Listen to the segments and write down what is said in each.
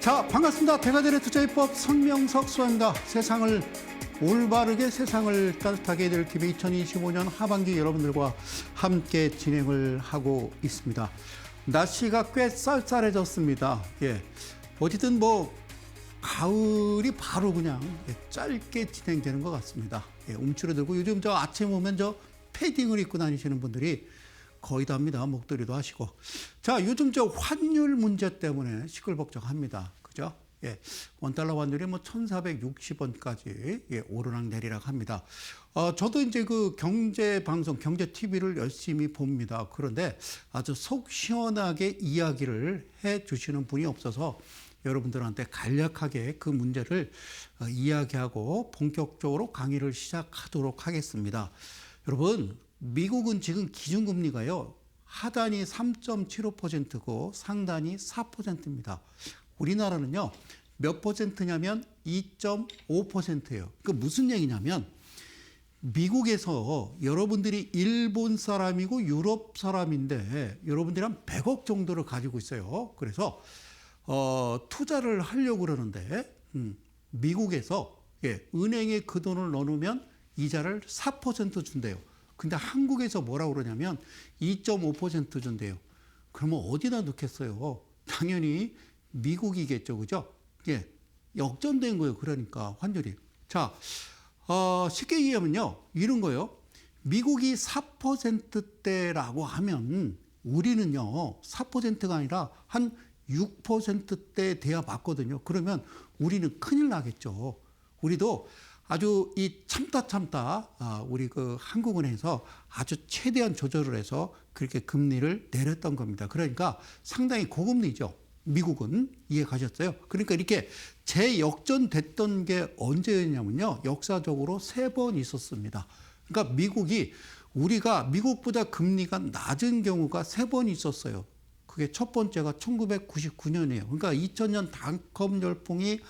자, 반갑습니다. 대가들의 투자입법 성명석 수사입니다. 세상을 따뜻하게 해드릴 TV 2025년 하반기 여러분들과 함께 진행을 하고 있습니다. 날씨가 꽤 쌀쌀해졌습니다. 어쨌든 가을이 바로 그냥 짧게 진행되는 것 같습니다. 움츠러들고 요즘 아침 오면 패딩을 입고 다니시는 분들이 거의 다 합니다. 목도리도 하시고. 자, 요즘 환율 문제 때문에 시끌벅적합니다. 그죠? 원달러 환율이 1,460원까지 오르락 내리락 합니다. 저도 이제 그 경제 방송, 경제 TV를 열심히 봅니다. 그런데 아주 속 시원하게 이야기를 해 주시는 분이 없어서 여러분들한테 간략하게 그 문제를 이야기하고 본격적으로 강의를 시작하도록 하겠습니다. 여러분, 미국은 지금 기준금리가요, 하단이 3.75%고 상단이 4%입니다. 우리나라는요, 몇 퍼센트냐면 2.5%예요. 그 무슨 얘기냐면, 미국에서 여러분들이 일본 사람이고 유럽 사람인데 여러분들이 한 100억 정도를 가지고 있어요. 그래서 투자를 하려고 그러는데 미국에서 은행에 그 돈을 넣어놓으면 이자를 4% 준대요. 근데 한국에서 뭐라고 그러냐면 2.5% 준대요. 그러면 어디다 넣겠어요? 당연히 미국이겠죠. 그죠? 역전된 거예요. 그러니까 환율이. 자, 쉽게 얘기하면요, 이런 거예요. 미국이 4%대라고 하면 우리는요 4%가 아니라 한 6%대 돼야 맞거든요. 그러면 우리는 큰일 나겠죠. 우리도 아주 참다 우리 그 한국은행에서 아주 최대한 조절을 해서 그렇게 금리를 내렸던 겁니다. 그러니까 상당히 고금리죠. 미국은. 이해 가셨어요? 그러니까 이렇게 재역전됐던 게 언제였냐면요, 역사적으로 3번 있었습니다. 그러니까 우리가 미국보다 금리가 낮은 경우가 3번 있었어요. 그게 첫 번째가 1999년이에요. 그러니까 2000년 닷컴 열풍이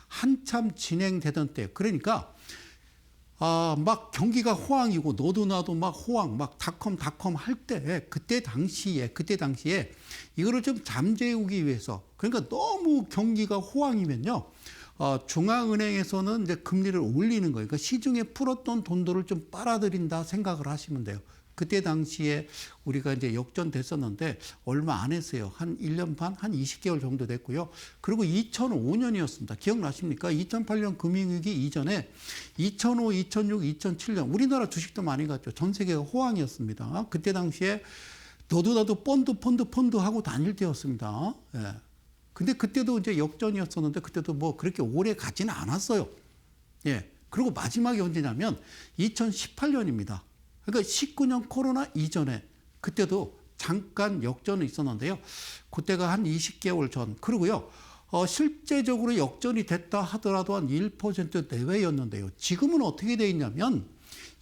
한참 진행되던 때. 그러니까 막 경기가 호황이고 너도 나도 막 호황, 막 닷컴 할 때, 그때 당시에 이거를 좀 잠재우기 위해서, 그러니까 너무 경기가 호황이면요, 중앙은행에서는 이제 금리를 올리는 거예요. 그러니까 시중에 풀었던 돈들을 좀 빨아들인다 생각을 하시면 돼요. 그때 당시에 우리가 이제 역전됐었는데 얼마 안 했어요. 한 1년 반, 한 20개월 정도 됐고요. 그리고 2005년이었습니다. 기억나십니까? 2008년 금융위기 이전에 2005, 2006, 2007년 우리나라 주식도 많이 갔죠. 전 세계가 호황이었습니다. 그때 당시에 너도 나도 펀드 하고 다닐 때였습니다. 근데 그때도 이제 역전이었었는데 그때도 그렇게 오래 가지는 않았어요. 그리고 마지막이 언제냐면 2018년입니다. 그러니까 19년 코로나 이전에 그때도 잠깐 역전이 있었는데요. 그때가 한 20개월 전. 그리고요, 실제적으로 역전이 됐다 하더라도 한 1% 내외였는데요. 지금은 어떻게 돼 있냐면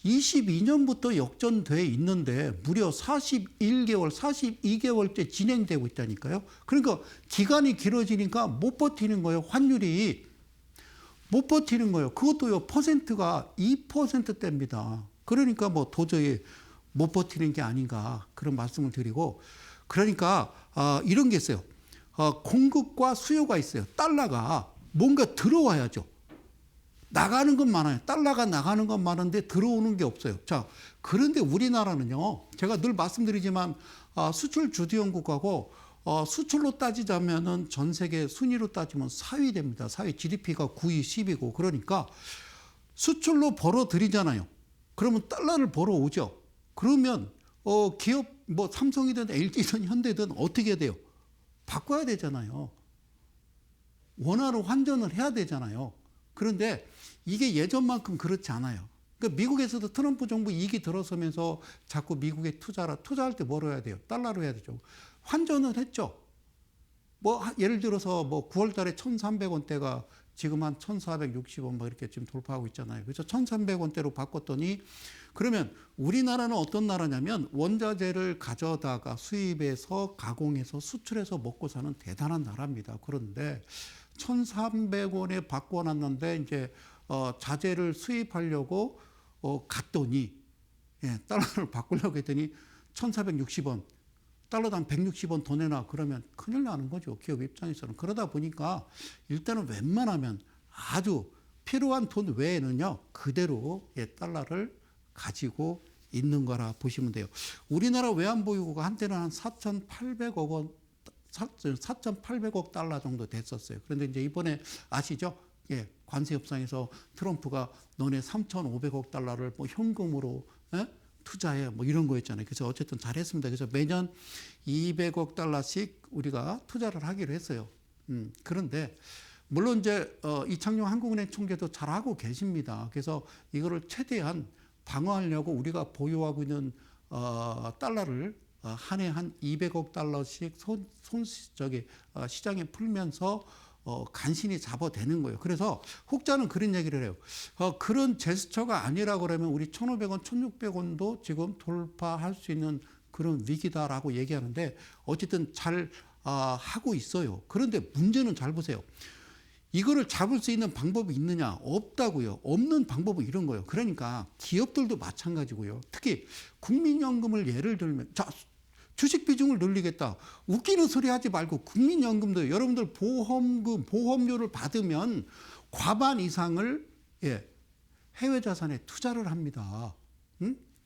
22년부터 역전돼 있는데 무려 41개월, 42개월째 진행되고 있다니까요. 그러니까 기간이 길어지니까 못 버티는 거예요. 환율이 못 버티는 거예요. 그것도요, 퍼센트가 2%대입니다. 그러니까 도저히 못 버티는 게 아닌가, 그런 말씀을 드리고, 그러니까 이런 게 있어요. 공급과 수요가 있어요. 달러가 뭔가 들어와야죠. 나가는 건 많아요. 달러가 나가는 건 많은데 들어오는 게 없어요. 자, 그런데 우리나라는요, 제가 늘 말씀드리지만 수출 주도형 국가고, 수출로 따지자면은 전 세계 순위로 따지면 4위 됩니다. 4위. GDP가 9위, 10위고. 그러니까 수출로 벌어들이잖아요. 그러면 달러를 벌어오죠. 그러면 기업 삼성이든 LG든 현대든 어떻게 돼요? 바꿔야 되잖아요. 원화로 환전을 해야 되잖아요. 그런데 이게 예전만큼 그렇지 않아요. 그러니까 미국에서도 트럼프 정부 이익이 들어서면서 자꾸 미국에 투자할 때 뭐로 해야 돼요? 달러로 해야 되죠. 환전을 했죠. 예를 들어서 9월 달에 1,300원대가 지금 한 1,460원 이렇게 지금 돌파하고 있잖아요. 그래서 1,300원대로 바꿨더니, 그러면 우리나라는 어떤 나라냐면 원자재를 가져다가 수입해서 가공해서 수출해서 먹고 사는 대단한 나라입니다. 그런데 1,300원에 바꿔놨는데 이제 자재를 수입하려고 갔더니 달러를 바꾸려고 했더니 1,460원. 달러당 160원 더 내놔 그러면 큰일 나는 거죠. 기업 입장에서는. 그러다 보니까 일단은 웬만하면 아주 필요한 돈 외에는요. 그대로 달러를 가지고 있는 거라 보시면 돼요. 우리나라 외환보유고가 한때는 한 4,800억 원, 4,800억 달러 정도 됐었어요. 그런데 이제 이번에 아시죠? 관세 협상에서 트럼프가 너네 3,500억 달러를 뭐 현금으로 투자해 뭐 이런 거였잖아요. 그래서 어쨌든 잘했습니다. 그래서 매년 200억 달러씩 우리가 투자를 하기로 했어요. 그런데 물론 이제 이창용 한국은행 총재도 잘하고 계십니다. 그래서 이거를 최대한 방어하려고 우리가 보유하고 있는 달러를 한 해 한 200억 달러씩 시장에 풀면서 간신히 잡아대는 거예요. 그래서 혹자는 그런 얘기를 해요. 그런 제스처가 아니라 그러면 우리 1,500원, 1,600원도 지금 돌파할 수 있는 그런 위기다라고 얘기하는데 어쨌든 잘 하고 있어요. 그런데 문제는 잘 보세요. 이거를 잡을 수 있는 방법이 있느냐? 없다고요. 없는 방법은 이런 거예요. 그러니까 기업들도 마찬가지고요. 특히 국민연금을 예를 들면 주식 비중을 늘리겠다. 웃기는 소리 하지 말고 국민연금도 여러분들 보험료를 받으면 과반 이상을 해외 자산에 투자를 합니다.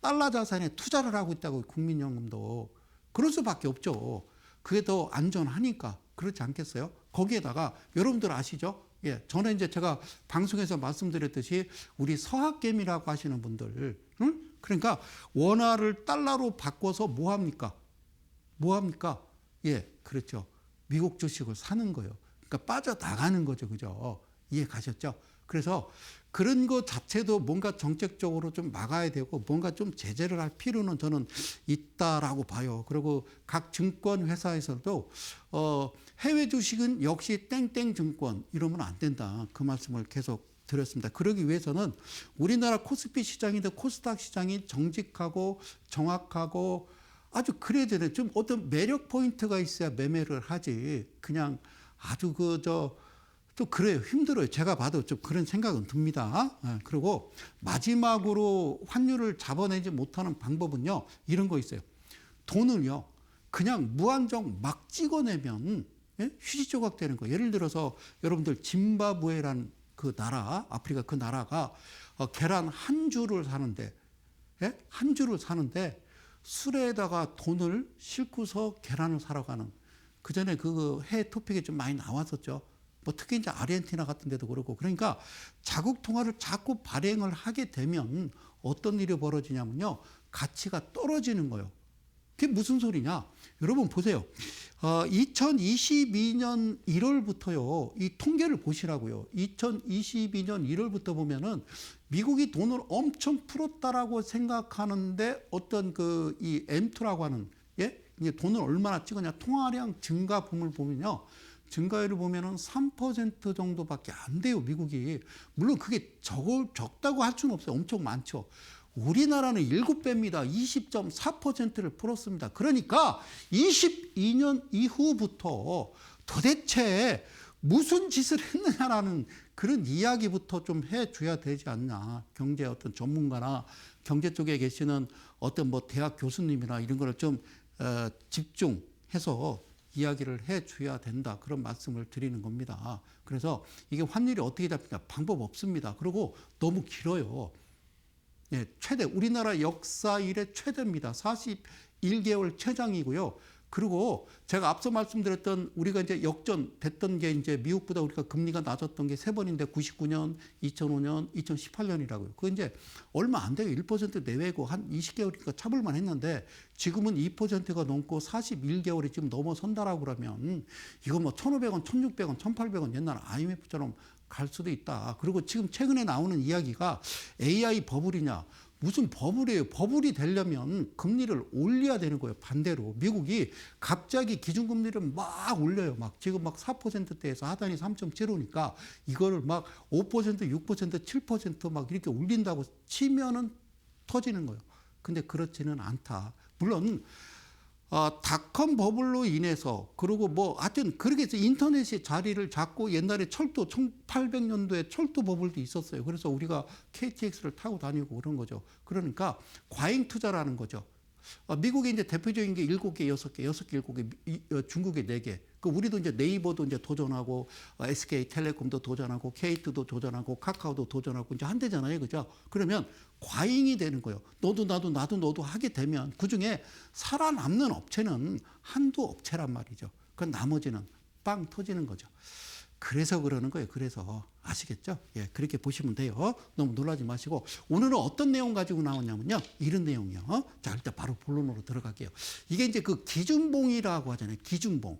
달러 자산에 투자를 하고 있다고 국민연금도. 그럴 수밖에 없죠. 그게 더 안전하니까. 그렇지 않겠어요? 거기에다가 여러분들 아시죠? 전에 이제 제가 방송에서 말씀드렸듯이 우리 서학개미라고 하시는 분들, 그러니까 원화를 달러로 바꿔서 뭐 합니까? 그렇죠. 미국 주식을 사는 거예요. 그러니까 빠져나가는 거죠. 그죠? 이해 가셨죠? 그래서 그런 것 자체도 뭔가 정책적으로 좀 막아야 되고 뭔가 좀 제재를 할 필요는 저는 있다라고 봐요. 그리고 각 증권회사에서도 해외 주식은 역시 땡땡 증권 이러면 안 된다. 그 말씀을 계속 드렸습니다. 그러기 위해서는 우리나라 코스피 시장이든 코스닥 시장이 정직하고 정확하고 아주 그래야 되네. 좀 어떤 매력 포인트가 있어야 매매를 하지. 그냥 아주 또 그래요. 힘들어요. 제가 봐도 좀 그런 생각은 듭니다. 그리고 마지막으로 환율을 잡아내지 못하는 방법은요. 이런 거 있어요. 돈을요. 그냥 무한정 막 찍어내면 휴지 조각 되는 거. 예를 들어서 여러분들 짐바브웨라는 그 나라, 아프리카 그 나라가 계란 한 줄을 사는데 한 줄을 사는데 술에다가 돈을 싣고서 계란을 사러 가는 그 전에 그 해외 토픽에 좀 많이 나왔었죠. 뭐 특히 이제 아르헨티나 같은 데도 그렇고 그러니까 자국 통화를 자꾸 발행을 하게 되면 어떤 일이 벌어지냐면요. 가치가 떨어지는 거예요. 그게 무슨 소리냐? 여러분 보세요. 2022년 1월부터요. 이 통계를 보시라고요. 2022년 1월부터 보면은 미국이 돈을 엄청 풀었다라고 생각하는데 어떤 이 M2라고 하는 이게 돈을 얼마나 찍었냐 통화량 증가분을 보면요. 증가율을 보면은 3% 정도밖에 안 돼요, 미국이. 물론 그게 적다고 할 수는 없어요. 엄청 많죠. 우리나라는 7배입니다. 20.4%를 풀었습니다. 그러니까 22년 이후부터 도대체 무슨 짓을 했느냐라는 그런 이야기부터 좀 해줘야 되지 않나. 경제 어떤 전문가나 경제 쪽에 계시는 어떤 뭐 대학 교수님이나 이런 거를 좀 집중해서 이야기를 해줘야 된다. 그런 말씀을 드리는 겁니다. 그래서 이게 환율이 어떻게 잡히냐. 방법 없습니다. 그리고 너무 길어요. 최대, 우리나라 역사 이래 최대입니다. 41개월 최장이고요. 그리고 제가 앞서 말씀드렸던 우리가 이제 역전됐던 게 이제 미국보다 우리가 금리가 낮았던 게 3번인데 99년, 2005년, 2018년이라고요. 그거 이제 얼마 안 돼요. 1% 내외고 한 20개월이니까 참을만 했는데 지금은 2%가 넘고 41개월이 지금 넘어선다라고 그러면 이거 뭐 1,500원, 1,600원, 1,800원 옛날 IMF처럼 갈 수도 있다. 그리고 지금 최근에 나오는 이야기가 AI 버블이냐. 무슨 버블이에요. 버블이 되려면 금리를 올려야 되는 거예요. 반대로. 미국이 갑자기 기준금리를 막 올려요. 지금 4%대에서 하단이 3.75니까 이거를 5%, 6%, 7% 이렇게 올린다고 치면은 터지는 거예요. 근데 그렇지는 않다. 물론 닷컴 버블로 인해서 그리고 하여튼 그렇게 해서 인터넷이 자리를 잡고 옛날에 철도 1800년도에 철도 버블도 있었어요. 그래서 우리가 KTX를 타고 다니고 그런 거죠. 그러니까 과잉 투자라는 거죠. 미국에 이제 대표적인 게 7개, 6개, 6개, 7개, 중국에 4개. 그 우리도 이제 네이버도 이제 도전하고, SK텔레콤도 도전하고, K2도 도전하고, 카카오도 도전하고, 이제 한대잖아요. 그죠? 그러면 과잉이 되는 거예요. 너도 나도 나도 너도 하게 되면 그 중에 살아남는 업체는 한두 업체란 말이죠. 그 나머지는 빵 터지는 거죠. 그래서 그러는 거예요. 그래서 아시겠죠? 예, 그렇게 보시면 돼요. 너무 놀라지 마시고 오늘은 어떤 내용 가지고 나왔냐면요. 이런 내용이요. 자, 일단 바로 본론으로 들어갈게요. 이게 이제 그 기준봉이라고 하잖아요. 기준봉.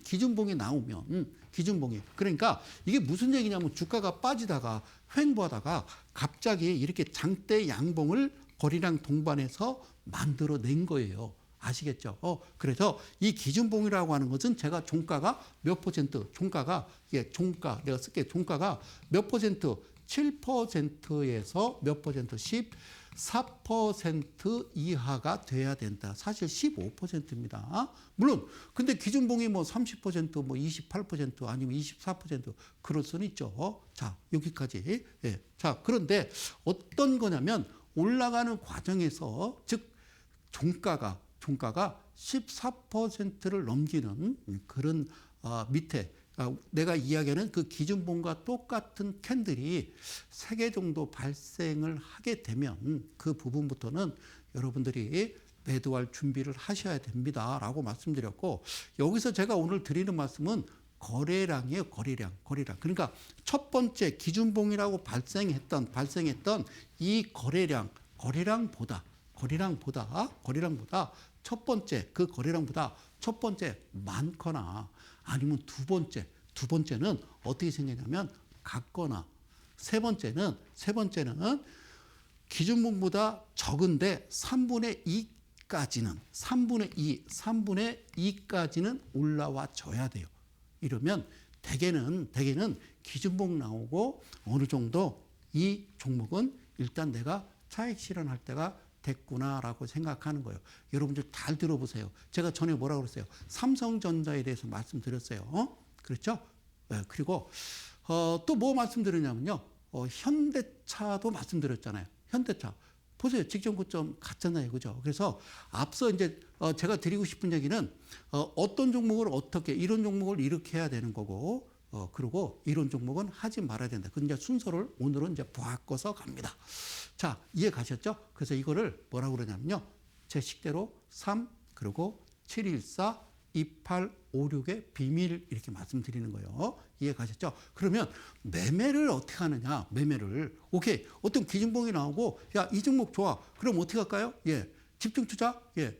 기준봉이 나오면 기준봉이 그러니까 이게 무슨 얘기냐면 주가가 빠지다가 횡보하다가 갑자기 이렇게 장대 양봉을 거리랑 동반해서 만들어낸 거예요. 아시겠죠? 그래서 이 기준봉이라고 하는 것은 제가 종가가 몇 퍼센트, 종가가, 이게 종가, 내가 쓸게 종가가 몇 퍼센트, 7%에서 몇 퍼센트, 14% 이하가 돼야 된다. 사실 15%입니다. 물론, 근데 기준봉이 뭐 30%, 뭐 28% 아니면 24% 그럴 수는 있죠. 자, 여기까지. 예. 자, 그런데 어떤 거냐면 올라가는 과정에서 즉, 종가가 14%를 넘기는 그런 밑에 내가 이야기하는 그 기준봉과 똑같은 캔들이 3개 정도 발생을 하게 되면 그 부분부터는 여러분들이 매도할 준비를 하셔야 됩니다. 라고 말씀드렸고 여기서 제가 오늘 드리는 말씀은 거래량이에요. 거래량. 그러니까 첫 번째 기준봉이라고 발생했던 이 거래량보다 첫 번째 그 거래량보다 첫 번째 많거나 아니면 두 번째는 어떻게 생겼냐면 같거나 세 번째는 기준봉보다 적은데 3분의 2까지는 올라와 줘야 돼요. 이러면 대개는 기준봉 나오고 어느 정도 이 종목은 일단 내가 차익 실현할 때가 됐구나라고 생각하는 거예요. 여러분들 잘 들어보세요. 제가 전에 뭐라고 그랬어요? 삼성전자에 대해서 말씀드렸어요. 그렇죠? 네, 그리고 또 뭐 말씀드렸냐면요. 현대차도 말씀드렸잖아요. 현대차. 보세요. 직전 고점 갔잖아요. 그죠? 그래서 앞서 이제 제가 드리고 싶은 얘기는 어떤 종목을 어떻게 이런 종목을 이렇게 해야 되는 거고 그리고 이런 종목은 하지 말아야 된다. 그 이제 순서를 오늘은 이제 바꿔서 갑니다. 자, 이해 가셨죠? 그래서 이거를 뭐라고 그러냐면요. 제 식대로 3, 그리고 714, 2856의 비밀 이렇게 말씀드리는 거예요. 이해 가셨죠? 그러면 매매를 어떻게 하느냐? 매매를. 오케이. 어떤 기준봉이 나오고 야, 이 종목 좋아. 그럼 어떻게 할까요? 예. 집중 투자? 예.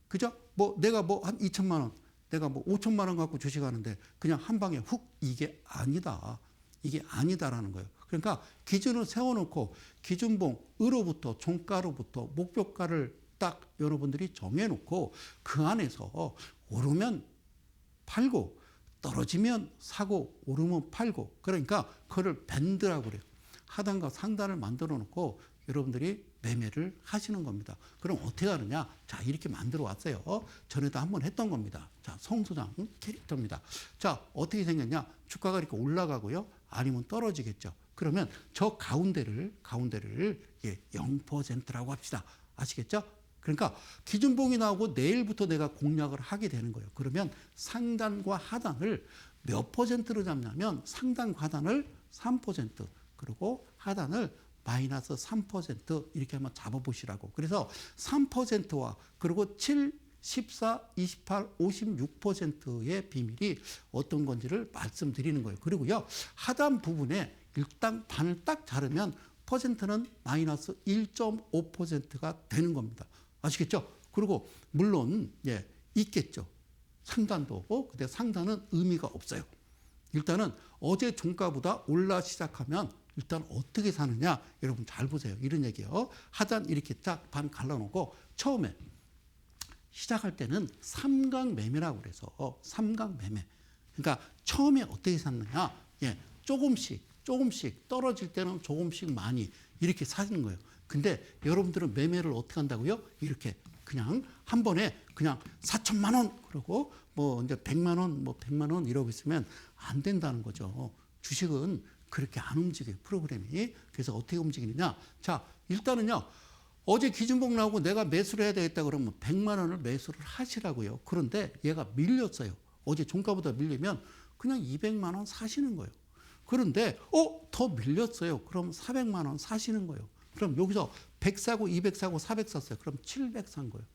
그죠? 뭐 내가 뭐 한 2천만 원, 내가 뭐 5천만 원 갖고 주식하는데 그냥 한 방에 훅 이게 아니다. 이게 아니다라는 거예요. 그러니까 기준을 세워놓고 기준봉으로부터 종가로부터 목표가를 딱 여러분들이 정해놓고 그 안에서 오르면 팔고 떨어지면 사고 오르면 팔고 그러니까 그거를 밴드라고 그래요. 하단과 상단을 만들어 놓고 여러분들이 매매를 하시는 겁니다. 그럼 어떻게 하느냐? 자, 이렇게 만들어 왔어요. 전에도 한번 했던 겁니다. 자, 성소장 캐릭터입니다. 자, 어떻게 생겼냐? 주가가 이렇게 올라가고요. 아니면 떨어지겠죠. 그러면 저 가운데를 0%라고 합시다. 아시겠죠? 그러니까 기준봉이 나오고 내일부터 내가 공략을 하게 되는 거예요. 그러면 상단과 하단을 몇 퍼센트로 잡냐면 상단과 하단을 3% 그리고 하단을 마이너스 3% 이렇게 한번 잡아보시라고. 그래서 3%와 그리고 7, 14, 28, 56%의 비밀이 어떤 건지를 말씀드리는 거예요. 그리고요, 하단 부분에 일단 반을 딱 자르면 퍼센트는 마이너스 1.5%가 되는 겁니다. 아시겠죠? 그리고 물론 예, 있겠죠. 상단도. 근데 상단은 의미가 없어요. 일단은 어제 종가보다 올라 시작하면 일단 어떻게 사느냐? 여러분 잘 보세요. 이런 얘기예요. 하단 이렇게 딱 반 갈라놓고 처음에 시작할 때는 삼각 매매라고 그래서 삼각 매매. 그러니까 처음에 어떻게 샀느냐? 예, 조금씩 떨어질 때는 조금씩 많이 이렇게 사는 거예요. 근데 여러분들은 매매를 어떻게 한다고요? 이렇게 그냥 한 번에 그냥 4천만 원 그러고 뭐 이제 100만 원, 뭐 100만 원 이러고 있으면 안 된다는 거죠. 주식은 그렇게 안 움직여요. 프로그램이. 그래서 어떻게 움직이느냐? 자, 일단은요. 어제 기준봉 나오고 내가 매수를 해야 되겠다 그러면 100만 원을 매수를 하시라고요. 그런데 얘가 밀렸어요. 어제 종가보다 밀리면 그냥 200만 원 사시는 거예요. 그런데 더 밀렸어요. 그럼 400만 원 사시는 거예요. 그럼 여기서 100 사고 200 사고 400 샀어요. 그럼 700 산 거예요.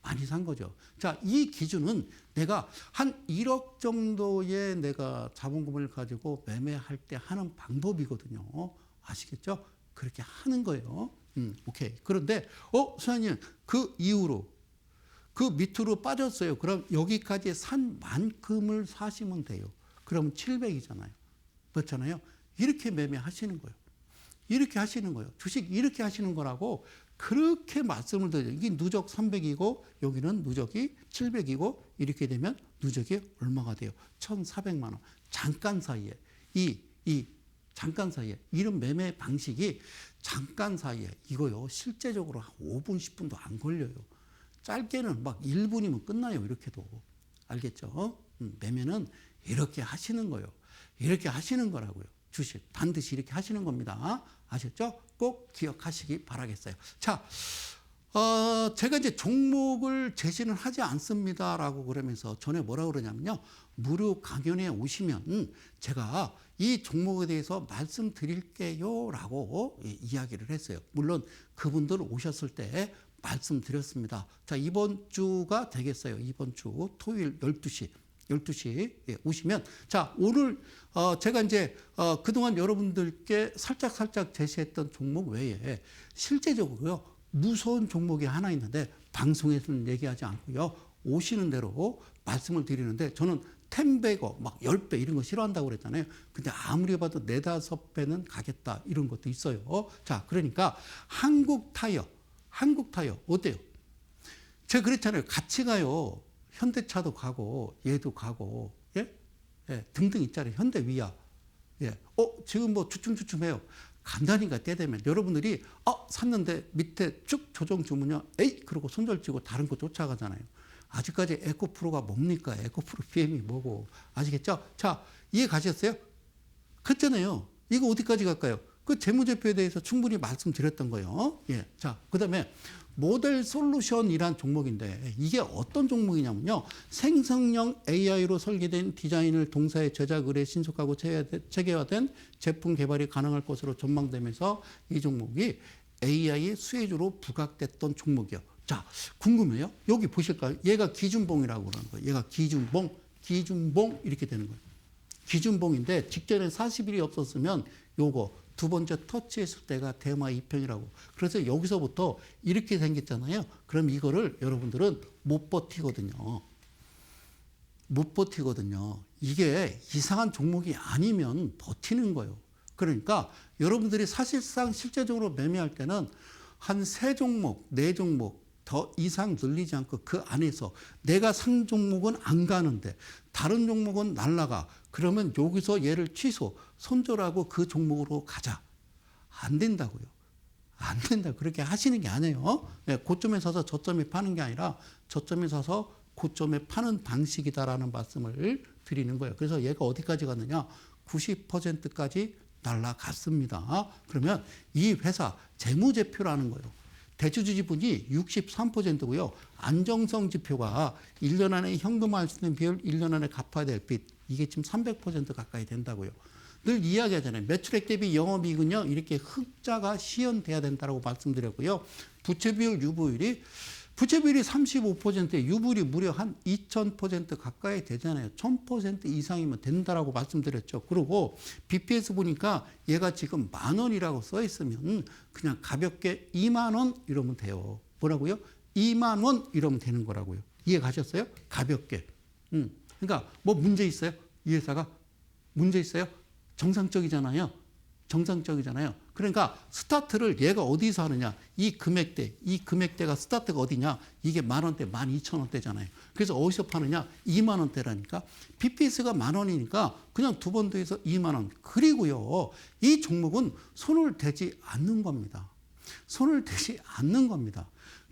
많이 산 거죠. 자, 이 기준은 내가 한 1억 정도의 내가 자본금을 가지고 매매할 때 하는 방법이거든요. 아시겠죠? 그렇게 하는 거예요. 오케이. 그런데 소장님 그 이후로 그 밑으로 빠졌어요. 그럼 여기까지 산 만큼을 사시면 돼요. 그러면 700이잖아요. 그렇잖아요. 이렇게 매매하시는 거예요. 이렇게 하시는 거예요. 주식 이렇게 하시는 거라고 그렇게 말씀을 드려요. 이게 누적 300이고 여기는 누적이 700이고 이렇게 되면 누적이 얼마가 돼요? 1,400만 원. 잠깐 사이에 이 잠깐 사이에 이런 매매 방식이 잠깐 사이에 이거요. 실제적으로 한 5분 10분도 안 걸려요. 짧게는 막 1분이면 끝나요. 이렇게도. 알겠죠? 매매는 이렇게 하시는 거예요. 이렇게 하시는 거라고요. 주식 반드시 이렇게 하시는 겁니다. 아셨죠? 꼭 기억하시기 바라겠어요. 자, 제가 이제 종목을 제시는 하지 않습니다라고 그러면서 전에 뭐라고 그러냐면요. 무료 강연에 오시면 제가 이 종목에 대해서 말씀드릴게요라고 이야기를 했어요. 물론 그분들 오셨을 때 말씀드렸습니다. 자, 이번 주가 되겠어요. 이번 주 토요일 12시 오시면 자, 오늘 제가 이제 그동안 여러분들께 살짝 제시했던 종목 외에 실제적으로요. 무서운 종목이 하나 있는데 방송에서는 얘기하지 않고요. 오시는 대로 말씀을 드리는데 저는 10배고 막 10배 이런 거 싫어한다고 그랬잖아요. 근데 아무리 봐도 4, 5배는 가겠다 이런 것도 있어요. 자, 그러니까 한국타이어 어때요? 제가 그랬잖아요. 같이 가요. 현대차도 가고 얘도 가고 예? 등등 있잖아요. 현대위아. 예. 지금 뭐 주춤주춤해요. 간단히가 때 되면 여러분들이 샀는데 밑에 쭉 조정 주문요. 에이 그러고 손절치고 다른 거 쫓아가잖아요. 아직까지 에코프로가 뭡니까? 에코프로 BM이 뭐고 아시겠죠? 자, 이해 가셨어요? 그랬잖아요. 이거 어디까지 갈까요? 그 재무제표에 대해서 충분히 말씀드렸던 거예요. 예. 자, 그다음에 모델 솔루션이란 종목인데 이게 어떤 종목이냐면요. 생성형 AI로 설계된 디자인을 동사의 제작, 의뢰 신속하고 체계화된 제품 개발이 가능할 것으로 전망되면서 이 종목이 AI의 수혜주로 부각됐던 종목이요. 자, 궁금해요? 여기 보실까요? 얘가 기준봉이라고 그러는 거예요. 얘가 기준봉 이렇게 되는 거예요. 기준봉인데 직전에 40일이 없었으면 요거 두 번째 터치했을 때가 대마 2평이라고. 그래서 여기서부터 이렇게 생겼잖아요. 그럼 이거를 여러분들은 못 버티거든요. 이게 이상한 종목이 아니면 버티는 거예요. 그러니까 여러분들이 사실상 실제적으로 매매할 때는 한 3종목, 4종목 더 이상 늘리지 않고 그 안에서 내가 산 종목은 안 가는데 다른 종목은 날라가. 그러면 여기서 얘를 취소, 손절하고 그 종목으로 가자. 안 된다고요. 안 된다. 그렇게 하시는 게 아니에요. 고점에 사서 저점에 파는 게 아니라 저점에 사서 고점에 파는 방식이다라는 말씀을 드리는 거예요. 그래서 얘가 어디까지 갔느냐? 90%까지 날라갔습니다. 그러면 이 회사 재무제표라는 거예요. 대주주 지분이 63%고요. 안정성 지표가 1년 안에 현금화할 수 있는 비율, 1년 안에 갚아야 될 빚. 이게 지금 300% 가까이 된다고요. 늘 이야기하잖아요. 매출액 대비 영업이익은요. 이렇게 흑자가 시현돼야 된다고 말씀드렸고요. 부채 비율, 유보율이 부채 비율이 35%에 유보율이 무려 한 2000% 가까이 되잖아요. 1000% 이상이면 된다라고 말씀드렸죠. 그리고 BPS 보니까 얘가 지금 10,000원이라고 써 있으면 그냥 가볍게 20,000원 이러면 돼요. 뭐라고요? 20,000원 이러면 되는 거라고요. 이해 가셨어요? 가볍게. 그러니까 뭐 문제 있어요? 이 회사가 문제 있어요? 정상적이잖아요. 그러니까 스타트를 얘가 어디서 하느냐. 이 금액대가 스타트가 어디냐. 이게 10,000원대, 12,000원대잖아요. 그래서 어디서 파느냐. 20,000원대라니까. BPS가 10,000원이니까 그냥 두 번 더해서 20,000원. 그리고요. 이 종목은 손을 대지 않는 겁니다.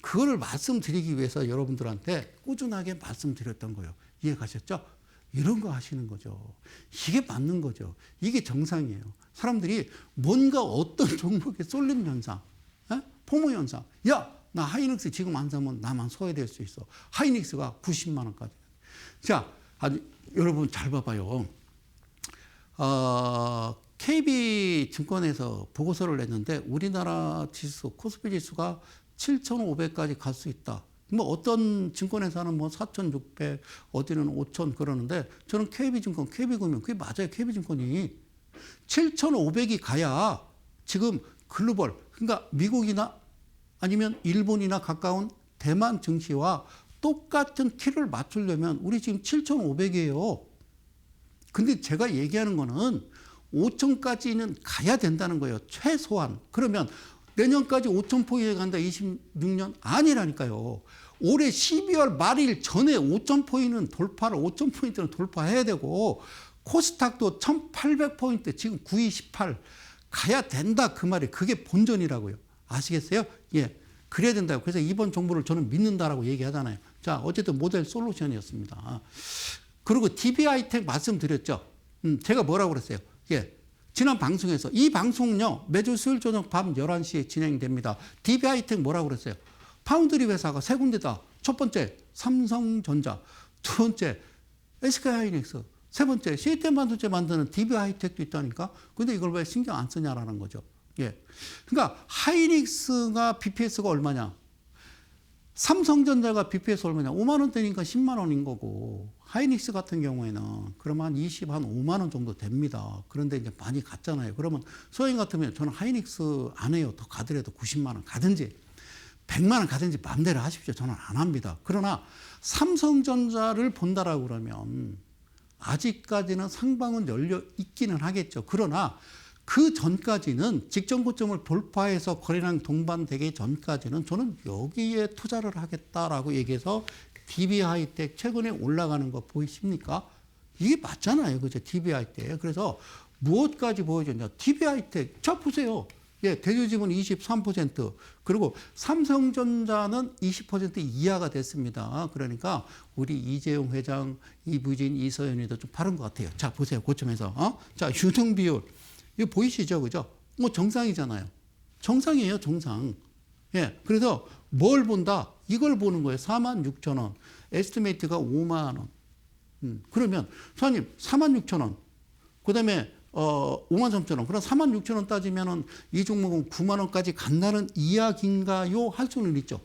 그거를 말씀드리기 위해서 여러분들한테 꾸준하게 말씀드렸던 거예요. 이해 가셨죠? 이런 거 하시는 거죠. 이게 맞는 거죠. 이게 정상이에요. 사람들이 뭔가 어떤 종목에 쏠림 현상, 포모 현상. 야, 나 하이닉스 지금 안 사면 나만 소외될 수 있어. 하이닉스가 90만 원까지. 자, 여러분 잘 봐봐요. KB증권에서 보고서를 냈는데 우리나라 지수, 코스피 지수가 7,500까지 갈 수 있다. 뭐 어떤 증권회사는 뭐 4,600, 어디는 5,000 그러는데 저는 KB증권, KB금융 그게 맞아요. KB증권이 7,500이 가야 지금 글로벌, 그러니까 미국이나 아니면 일본이나 가까운 대만 증시와 똑같은 키를 맞추려면 우리 지금 7,500이에요. 근데 제가 얘기하는 거는 5,000까지는 가야 된다는 거예요. 최소한. 그러면 내년까지 5,000포인트에 간다 26년? 아니라니까요. 올해 12월 말일 전에 5,000포인트는 돌파를, 5,000포인트는 돌파해야 되고, 코스닥도 1,800포인트, 지금 9218 가야 된다. 그 말이 그게 본전이라고요. 아시겠어요? 예. 그래야 된다고. 그래서 이번 정부를 저는 믿는다라고 얘기하잖아요. 자, 어쨌든 모델 솔루션이었습니다. 그리고 DB하이텍 말씀드렸죠. 제가 뭐라고 그랬어요? 예. 지난 방송에서 이 방송은요, 매주 수요일 저녁 밤 11시에 진행됩니다. DB하이텍 뭐라고 그랬어요? 파운드리 회사가 세 군데다. 첫 번째, 삼성전자. 두 번째, SK하이닉스. 세 번째, 시스템 반도체 만드는 DB하이텍도 있다니까? 근데 이걸 왜 신경 안 쓰냐라는 거죠. 예. 그러니까 하이닉스가 BPS가 얼마냐? 삼성전자가 BPS 얼마냐? 5만 원대니까 10만 원인 거고, 하이닉스 같은 경우에는 그러면 한 20, 한 5만 원 정도 됩니다. 그런데 이제 많이 갔잖아요. 그러면 소행 같으면 저는 하이닉스 안 해요. 더 가더라도 90만 원 가든지 100만 원 가든지 마음대로 하십시오. 저는 안 합니다. 그러나 삼성전자를 본다라고 그러면 아직까지는 상방은 열려 있기는 하겠죠. 그러나 그 전까지는 직전 고점을 돌파해서 거래량 동반되기 전까지는 저는 여기에 투자를 하겠다라고 얘기해서 DB하이텍 최근에 올라가는 거 보이십니까? 이게 맞잖아요. 그죠? DB하이텍. 그래서 무엇까지 보여줬냐? DB하이텍. 자, 보세요. 예, 대주지분 23%. 그리고 삼성전자는 20% 이하가 됐습니다. 그러니까 우리 이재용 회장, 이부진, 이서연이도 좀 바른 것 같아요. 자, 보세요. 고점에서. 자, 유동 비율. 이거 보이시죠? 그죠? 뭐 정상이잖아요. 정상이에요. 정상. 예. 그래서 뭘 본다? 이걸 보는 거예요. 46,000원. 에스티메이트가 5만 원. 그러면 사장님 46,000원. 그다음에 53,000원. 그럼 46,000원 따지면은 이 종목은 9만 원까지 간다는 이야기인가요? 할 수는 있죠.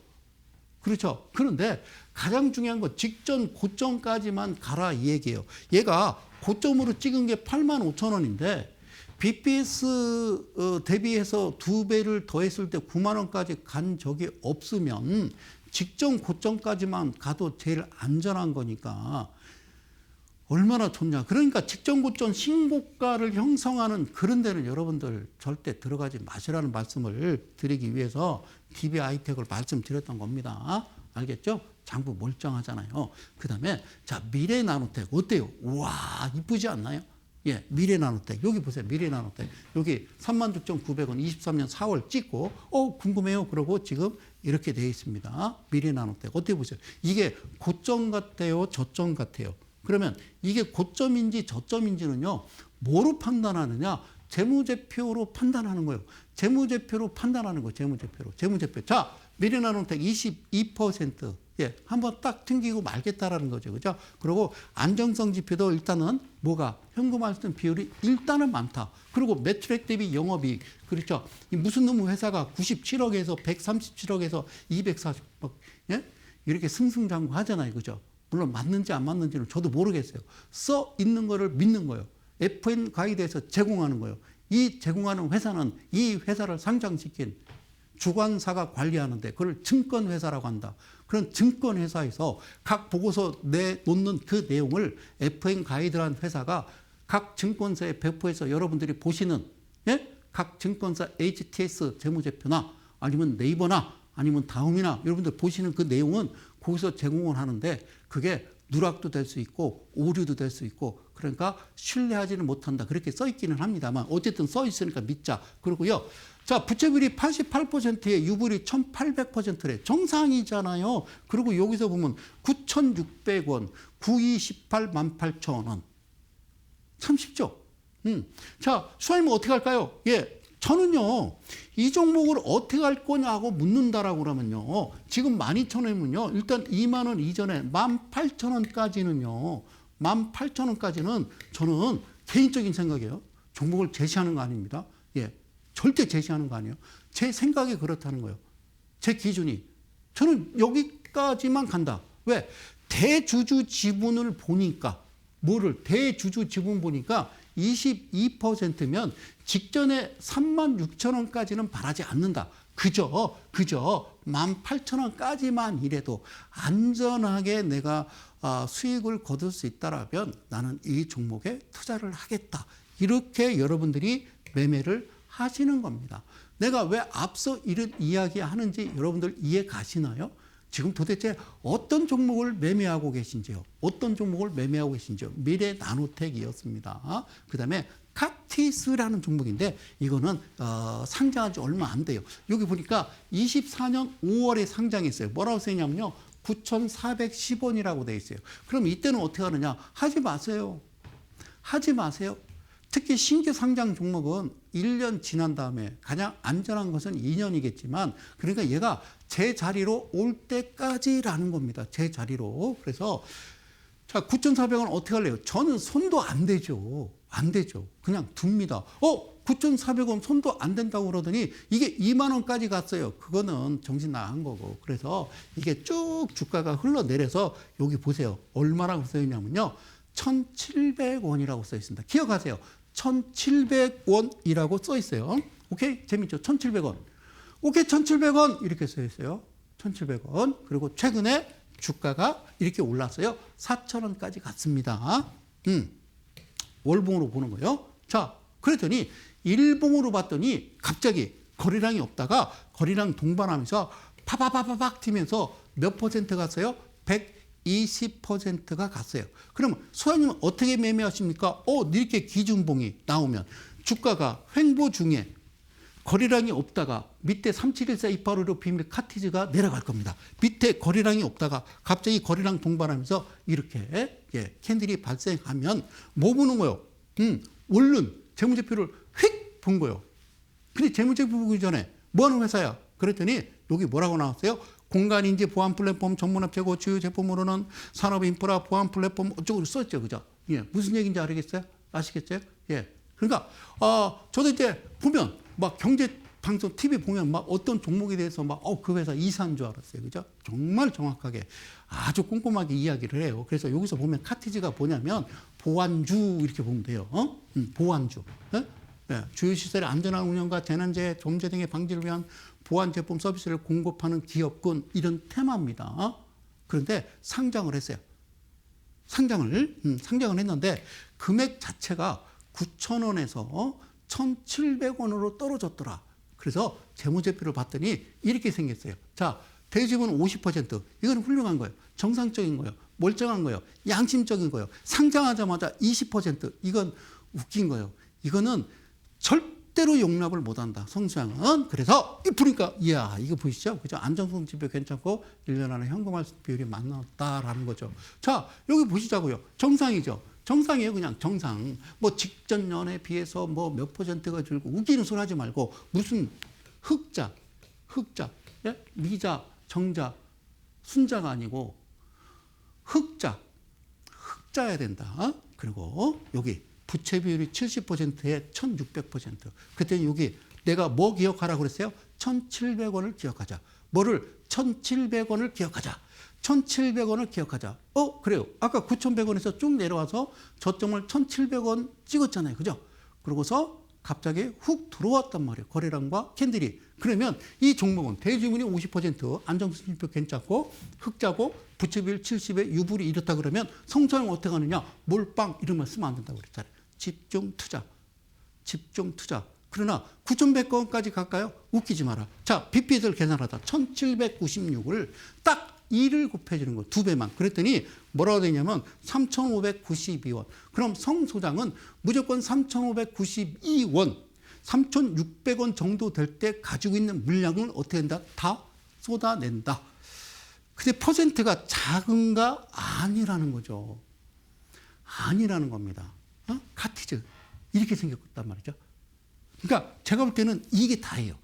그렇죠. 그런데 가장 중요한 건 직전 고점까지만 가라 이 얘기예요. 얘가 고점으로 찍은 게 85,000원인데 BPS 대비해서 2배를 더했을 때 9만 원까지 간 적이 없으면 직전 고점까지만 가도 제일 안전한 거니까 얼마나 좋냐. 그러니까 직전 고점 신고가를 형성하는 그런 데는 여러분들 절대 들어가지 마시라는 말씀을 드리기 위해서 DB하이텍을 말씀드렸던 겁니다. 알겠죠? 장부 멀쩡하잖아요. 그 다음에 자, 미래나노텍 어때요? 우와, 이쁘지 않나요? 예, 미래나노텍. 여기 보세요. 미래나노텍. 여기 36,900원 23년 4월 찍고 궁금해요. 그러고 지금 이렇게 되어 있습니다. 미래나노텍. 어떻게 보세요? 이게 고점 같아요? 저점 같아요? 그러면 이게 고점인지 저점인지는요. 뭐로 판단하느냐? 재무제표로 판단하는 거예요. 재무제표로 판단하는 거예요. 재무제표. 자, 미래나노텍 22%. 예, 한번 딱 튕기고 말겠다라는 거죠. 그죠? 그리고 안정성 지표도 일단은 뭐가? 현금화했던 비율이 일단은 많다. 그리고 매출액 대비 영업이익. 그렇죠? 무슨 놈의 회사가 97억에서 137억에서 240억. 예? 이렇게 승승장구 하잖아요. 그죠? 물론 맞는지 안 맞는지는 저도 모르겠어요. 써 있는 거를 믿는 거예요. FN 가이드에서 제공하는 거예요. 이 제공하는 회사는 이 회사를 상장시킨 주관사가 관리하는데 그걸 증권회사라고 한다. 그런 증권회사에서 각 보고서 내놓는 그 내용을 FN 가이드라는 회사가 각 증권사에 배포해서 여러분들이 보시는 예? 각 증권사 HTS 재무제표나 아니면 네이버나 아니면 다음이나 여러분들 보시는 그 내용은 거기서 제공을 하는데 그게 누락도 될 수 있고 오류도 될 수 있고 그러니까 신뢰하지는 못한다. 그렇게 써 있기는 합니다만 어쨌든 써 있으니까 믿자. 그리고요. 자, 부채비율이 88%에 유불이 1800%래. 정상이잖아요. 그리고 여기서 보면 9,600원, 9218 18,000원. 참 쉽죠? 자, 수화임은 어떻게 할까요? 예. 저는요, 이 종목을 어떻게 할 거냐고 묻는다라고 그러면요, 지금 12,000원이면요, 일단 2만 원 이전에 18,000원까지는요, 18,000원까지는 저는 개인적인 생각이에요. 종목을 제시하는 거 아닙니다. 예, 절대 제시하는 거 아니에요. 제 생각이 그렇다는 거예요. 제 기준이. 저는 여기까지만 간다. 왜? 대주주 지분을 보니까, 대주주 지분 보니까 22%면 직전에 36,000원까지는 바라지 않는다. 그저 18,000원까지만 이래도 안전하게 내가 수익을 거둘 수 있다라면 나는 이 종목에 투자를 하겠다. 이렇게 여러분들이 매매를 하시는 겁니다. 내가 왜 앞서 이런 이야기 하는지 여러분들 이해 가시나요? 지금 도대체 어떤 종목을 매매하고 계신지요? 어떤 종목을 매매하고 계신지요? 미래 나노텍이었습니다. 그 다음에 카티스라는 종목인데 이거는 상장한 지 얼마 안 돼요. 여기 보니까 24년 5월에 상장했어요. 뭐라고 써있냐면요. 9,410원이라고 돼 있어요. 그럼 이때는 어떻게 하느냐? 하지 마세요. 하지 마세요. 특히 신규 상장 종목은 1년 지난 다음에 가장 안전한 것은 2년이겠지만 그러니까 얘가 제 자리로 올 때까지라는 겁니다. 제 자리로. 그래서 자 9,400원 어떻게 할래요? 저는 손도 안 대죠. 안 되죠. 그냥 둡니다. 9,400원 손도 안 된다고 그러더니 이게 2만 원까지 갔어요. 그거는 정신 나간 거고. 그래서 이게 쭉 주가가 흘러내려서 여기 보세요. 얼마라고 써 있냐면요. 1,700원이라고 써 있습니다. 기억하세요. 1,700원이라고 써 있어요. 오케이? 재밌죠? 1,700원. 오케이, 1,700원. 이렇게 써 있어요. 1,700원. 그리고 최근에 주가가 이렇게 올랐어요. 4,000원까지 갔습니다. 월봉으로 보는 거예요. 자, 그랬더니 일봉으로 봤더니 갑자기 거래량이 없다가 거래량 동반하면서 파바바바박 튀면서 몇 퍼센트 갔어요? 120%가 갔어요. 그러면 소장님은 어떻게 매매하십니까? 이렇게 기준봉이 나오면 주가가 횡보 중에 거래량이 없다가 밑에 3714-285로 비밀 카티즈가 내려갈 겁니다. 밑에 거래량이 없다가 갑자기 거래량 동반하면서 이렇게 캔들이 발생하면 뭐 보는 거예요? 얼른 재무제표를 휙 본 거예요. 근데 재무제표 보기 전에 뭐 하는 회사야? 그랬더니 여기 뭐라고 나왔어요? 공간인지 보안 플랫폼 전문업체고 주요 제품으로는 산업 인프라 보안 플랫폼 어쩌고 썼죠. 그죠? 예. 무슨 얘기인지 아시겠어요? 예. 그러니까, 저도 이제 보면 막 경제 방송 TV 보면 막 어떤 종목에 대해서 막, 그 회사 이사한 줄 알았어요. 그죠? 정말 정확하게 아주 꼼꼼하게 이야기를 해요. 그래서 여기서 보면 카티즈가 뭐냐면 보안주 이렇게 보면 돼요. 보안주. 예? 예. 주요 시설의 안전한 운영과 재난재해, 범죄 등의 방지를 위한 보안 제품 서비스를 공급하는 기업군 이런 테마입니다. 그런데 상장을 했어요. 상장을 했는데 금액 자체가 9,000원에서 1,700원으로 떨어졌더라. 그래서 재무제표를 봤더니 이렇게 생겼어요. 자, 대지분 50%. 이건 훌륭한 거예요. 정상적인 거예요. 멀쩡한 거예요. 양심적인 거예요. 상장하자마자 20%. 이건 웃긴 거예요. 이거는 절대로 용납을 못한다. 성수양은. 그래서 보니까 이야 이거 보이시죠? 그죠? 안정성 지표 괜찮고 1년 안에 현금 할수 비율이 맞았다라는 거죠. 자 여기 보시자고요. 정상이죠. 정상이에요. 그냥 정상. 뭐 직전 년에 비해서 뭐 몇 퍼센트가 줄고 웃기는 소리 하지 말고 무슨 흑자, 예? 미자, 정자, 순자가 아니고 흑자야 된다. 그리고 여기 부채 비율이 70%에 1600%. 그때 여기 내가 뭐 기억하라고 그랬어요? 1,700원을 기억하자. 뭐를? 1,700원을 기억하자. 1,700원을 기억하자. 그래요. 아까 9,100원에서 쭉 내려와서 저점을 1,700원 찍었잖아요. 그죠? 그러고서 갑자기 훅 들어왔단 말이에요. 거래량과 캔들이. 그러면 이 종목은 대주문이 50%, 안정수준표 괜찮고 흑자고 부채비율 70에 유불이 이렇다 그러면 성수형 어떻게 하느냐? 몰빵 이런 말 쓰면 안 된다고 그랬잖아요. 집중 투자. 그러나 9,100원까지 갈까요? 웃기지 마라. 자, BPS를 계산하다 1,796을 딱 2를 곱해주는 거예요. 2배만. 그랬더니 뭐라고 되냐면 3,592원. 그럼 성 소장은 무조건 3,592원, 3,600원 정도 될 때 가지고 있는 물량을 어떻게 한다? 다 쏟아낸다. 근데 퍼센트가 작은가? 아니라는 거죠. 아니라는 겁니다. 카티즈. 이렇게 생겼단 말이죠. 그러니까 제가 볼 때는 이게 다예요.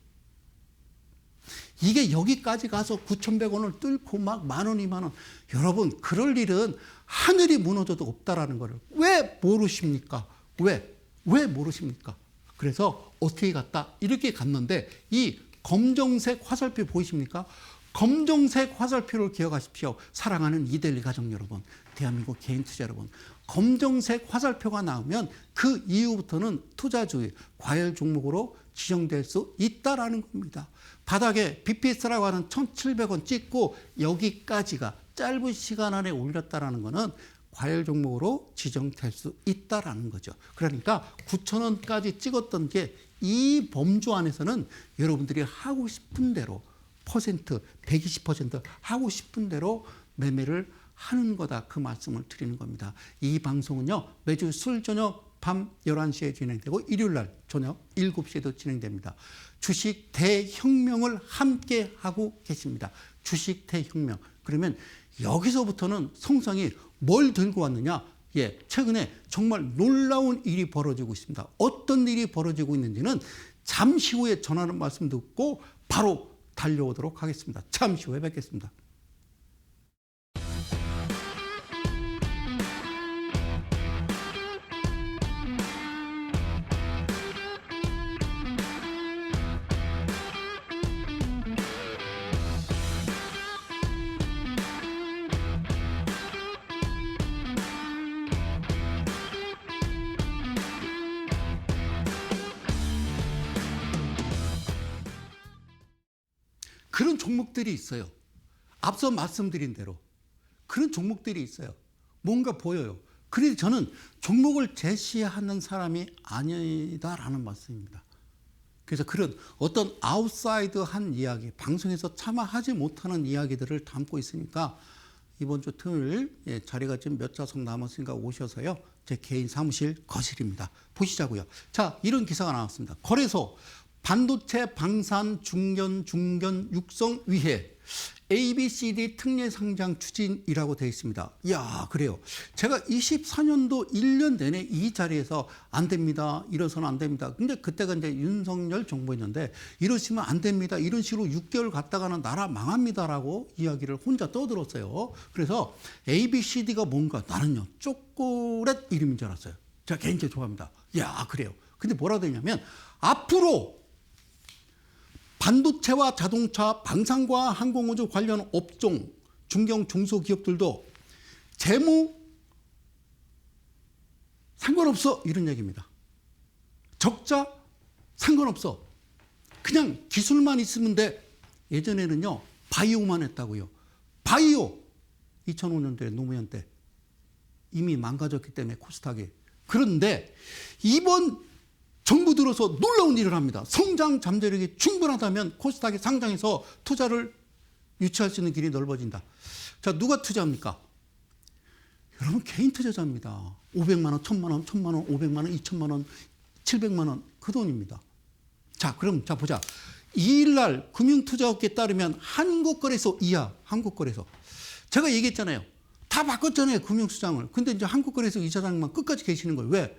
이게 여기까지 가서 9,100원을 뚫고 막 10,000원, 20,000원. 여러분, 그럴 일은 하늘이 무너져도 없다라는 거를 왜 모르십니까? 왜 모르십니까? 그래서 어떻게 갔다? 이렇게 갔는데 이 검정색 화살표 보이십니까? 검정색 화살표를 기억하십시오. 사랑하는 이데일리 가족 여러분, 대한민국 개인 투자 여러분. 검정색 화살표가 나오면 그 이후부터는 투자주의, 과열 종목으로 지정될 수 있다라는 겁니다. 바닥에 BPS라고 하는 1,700원 찍고 여기까지가 짧은 시간 안에 올렸다라는 것은 과열 종목으로 지정될 수 있다라는 거죠. 그러니까 9,000원까지 찍었던 게 이 범주 안에서는 여러분들이 하고 싶은 대로 퍼센트, 120% 하고 싶은 대로 매매를 하는 거다. 그 말씀을 드리는 겁니다. 이 방송은요, 매주 술 저녁 밤 11시에 진행되고 일요일 날 저녁 7시에도 진행됩니다. 주식 대혁명을 함께 하고 계십니다. 주식 대혁명. 그러면 여기서부터는 성성이 뭘 들고 왔느냐? 예, 최근에 정말 놀라운 일이 벌어지고 있습니다. 어떤 일이 벌어지고 있는지는 잠시 후에 전하는 말씀 듣고 바로 달려오도록 하겠습니다. 잠시 후에 뵙겠습니다. 그런 종목들이 있어요. 앞서 말씀드린 대로 그런 종목들이 있어요. 뭔가 보여요. 그래서 저는 종목을 제시하는 사람이 아니다라는 말씀입니다. 그래서 그런 어떤 아웃사이드한 이야기, 방송에서 차마 하지 못하는 이야기들을 담고 있으니까 이번 주 토요일 자리가 지금 몇 좌석 남았으니까 오셔서요. 제 개인 사무실 거실입니다. 보시자고요. 자, 이런 기사가 나왔습니다. 거래소 반도체, 방산, 중견, 육성, 위해 ABCD 특례 상장 추진이라고 되어 있습니다. 이야, 그래요. 제가 24년도 1년 내내 이 자리에서 안 됩니다. 이러서는 안 됩니다. 근데 그때가 이제 윤석열 정부였는데 이러시면 안 됩니다. 이런 식으로 6개월 갔다가는 나라 망합니다라고 이야기를 혼자 떠들었어요. 그래서 ABCD가 뭔가 나는요, 초콜릿 이름인 줄 알았어요. 제가 개인적으로 좋아합니다. 이야, 그래요. 근데 뭐라 되냐면 앞으로 반도체와 자동차, 방산과 항공우주 관련 업종, 중견 중소기업들도 재무 상관없어 이런 얘기입니다. 적자 상관없어. 그냥 기술만 있으면 돼. 예전에는요, 바이오만 했다고요. 바이오 2005년도에 노무현 때 이미 망가졌기 때문에 코스닥이. 그런데 이번 정부 들어서 놀라운 일을 합니다. 성장 잠재력이 충분하다면 코스닥에 상장해서 투자를 유치할 수 있는 길이 넓어진다. 자, 누가 투자합니까? 여러분, 개인 투자자입니다. 500만 원, 1,000만 원, 1,000만 원, 500만 원, 2,000만 원, 700만 원, 그 돈입니다. 자, 그럼 자 보자. 2일 날 금융투자업계에 따르면 한국거래소 이하, 한국거래소. 제가 얘기했잖아요. 다 바꿨잖아요, 금융수장을. 근데 이제 한국거래소 이사장만 끝까지 계시는 거예요. 왜?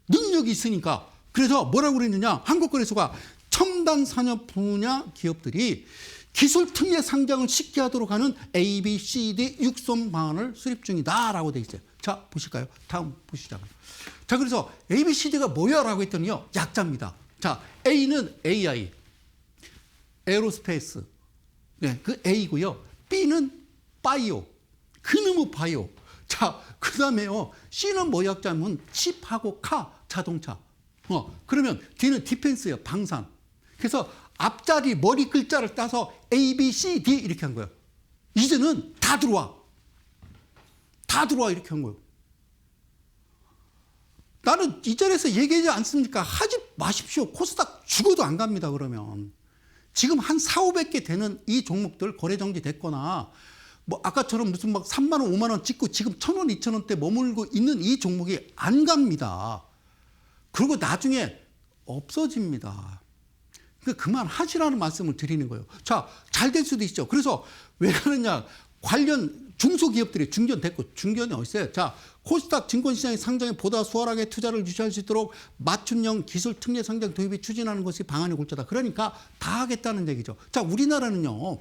능력이 있으니까. 그래서 뭐라고 그랬느냐? 한국거래소가 첨단 산업 분야 기업들이 기술 특례 상장을 쉽게 하도록 하는 ABCD 육선 방안을 수립 중이다라고 돼 있어요. 자, 보실까요? 다음 보시자고요. 자, 그래서 ABCD가 뭐야라고 했더니요, 약자입니다. 자, A는 AI, 에어로스페이스, 네, 그 A고요. B는 바이오, 그놈의 바이오. 자, 그 다음에요, C는 뭐 약자면 칩하고 카, 자동차. 그러면 D는 디펜스예요, 방산. 그래서 앞자리 머리 글자를 따서 A, B, C, D 이렇게 한 거예요. 이제는 다 들어와. 다 들어와 이렇게 한 거예요. 나는 이 자리에서 얘기하지 않습니까? 하지 마십시오. 코스닥 죽어도 안 갑니다, 그러면. 지금 한 4,500개 되는 이 종목들 거래 정지 됐거나 뭐 아까처럼 무슨 막 3만 원, 5만 원 찍고 지금 1,000원, 2,000원대 머물고 있는 이 종목이 안 갑니다. 그리고 나중에 없어집니다. 그러니까 그만하시라는 말씀을 드리는 거예요. 자, 잘 될 수도 있죠. 그래서 왜 그러냐. 관련 중소기업들이 중견됐고, 중견이 어디 있어요? 자, 코스닥 증권시장의 상장에 보다 수월하게 투자를 유치할 수 있도록 맞춤형 기술 특례 상장 도입이 추진하는 것이 방안의 골자다. 그러니까 다 하겠다는 얘기죠. 자, 우리나라는요,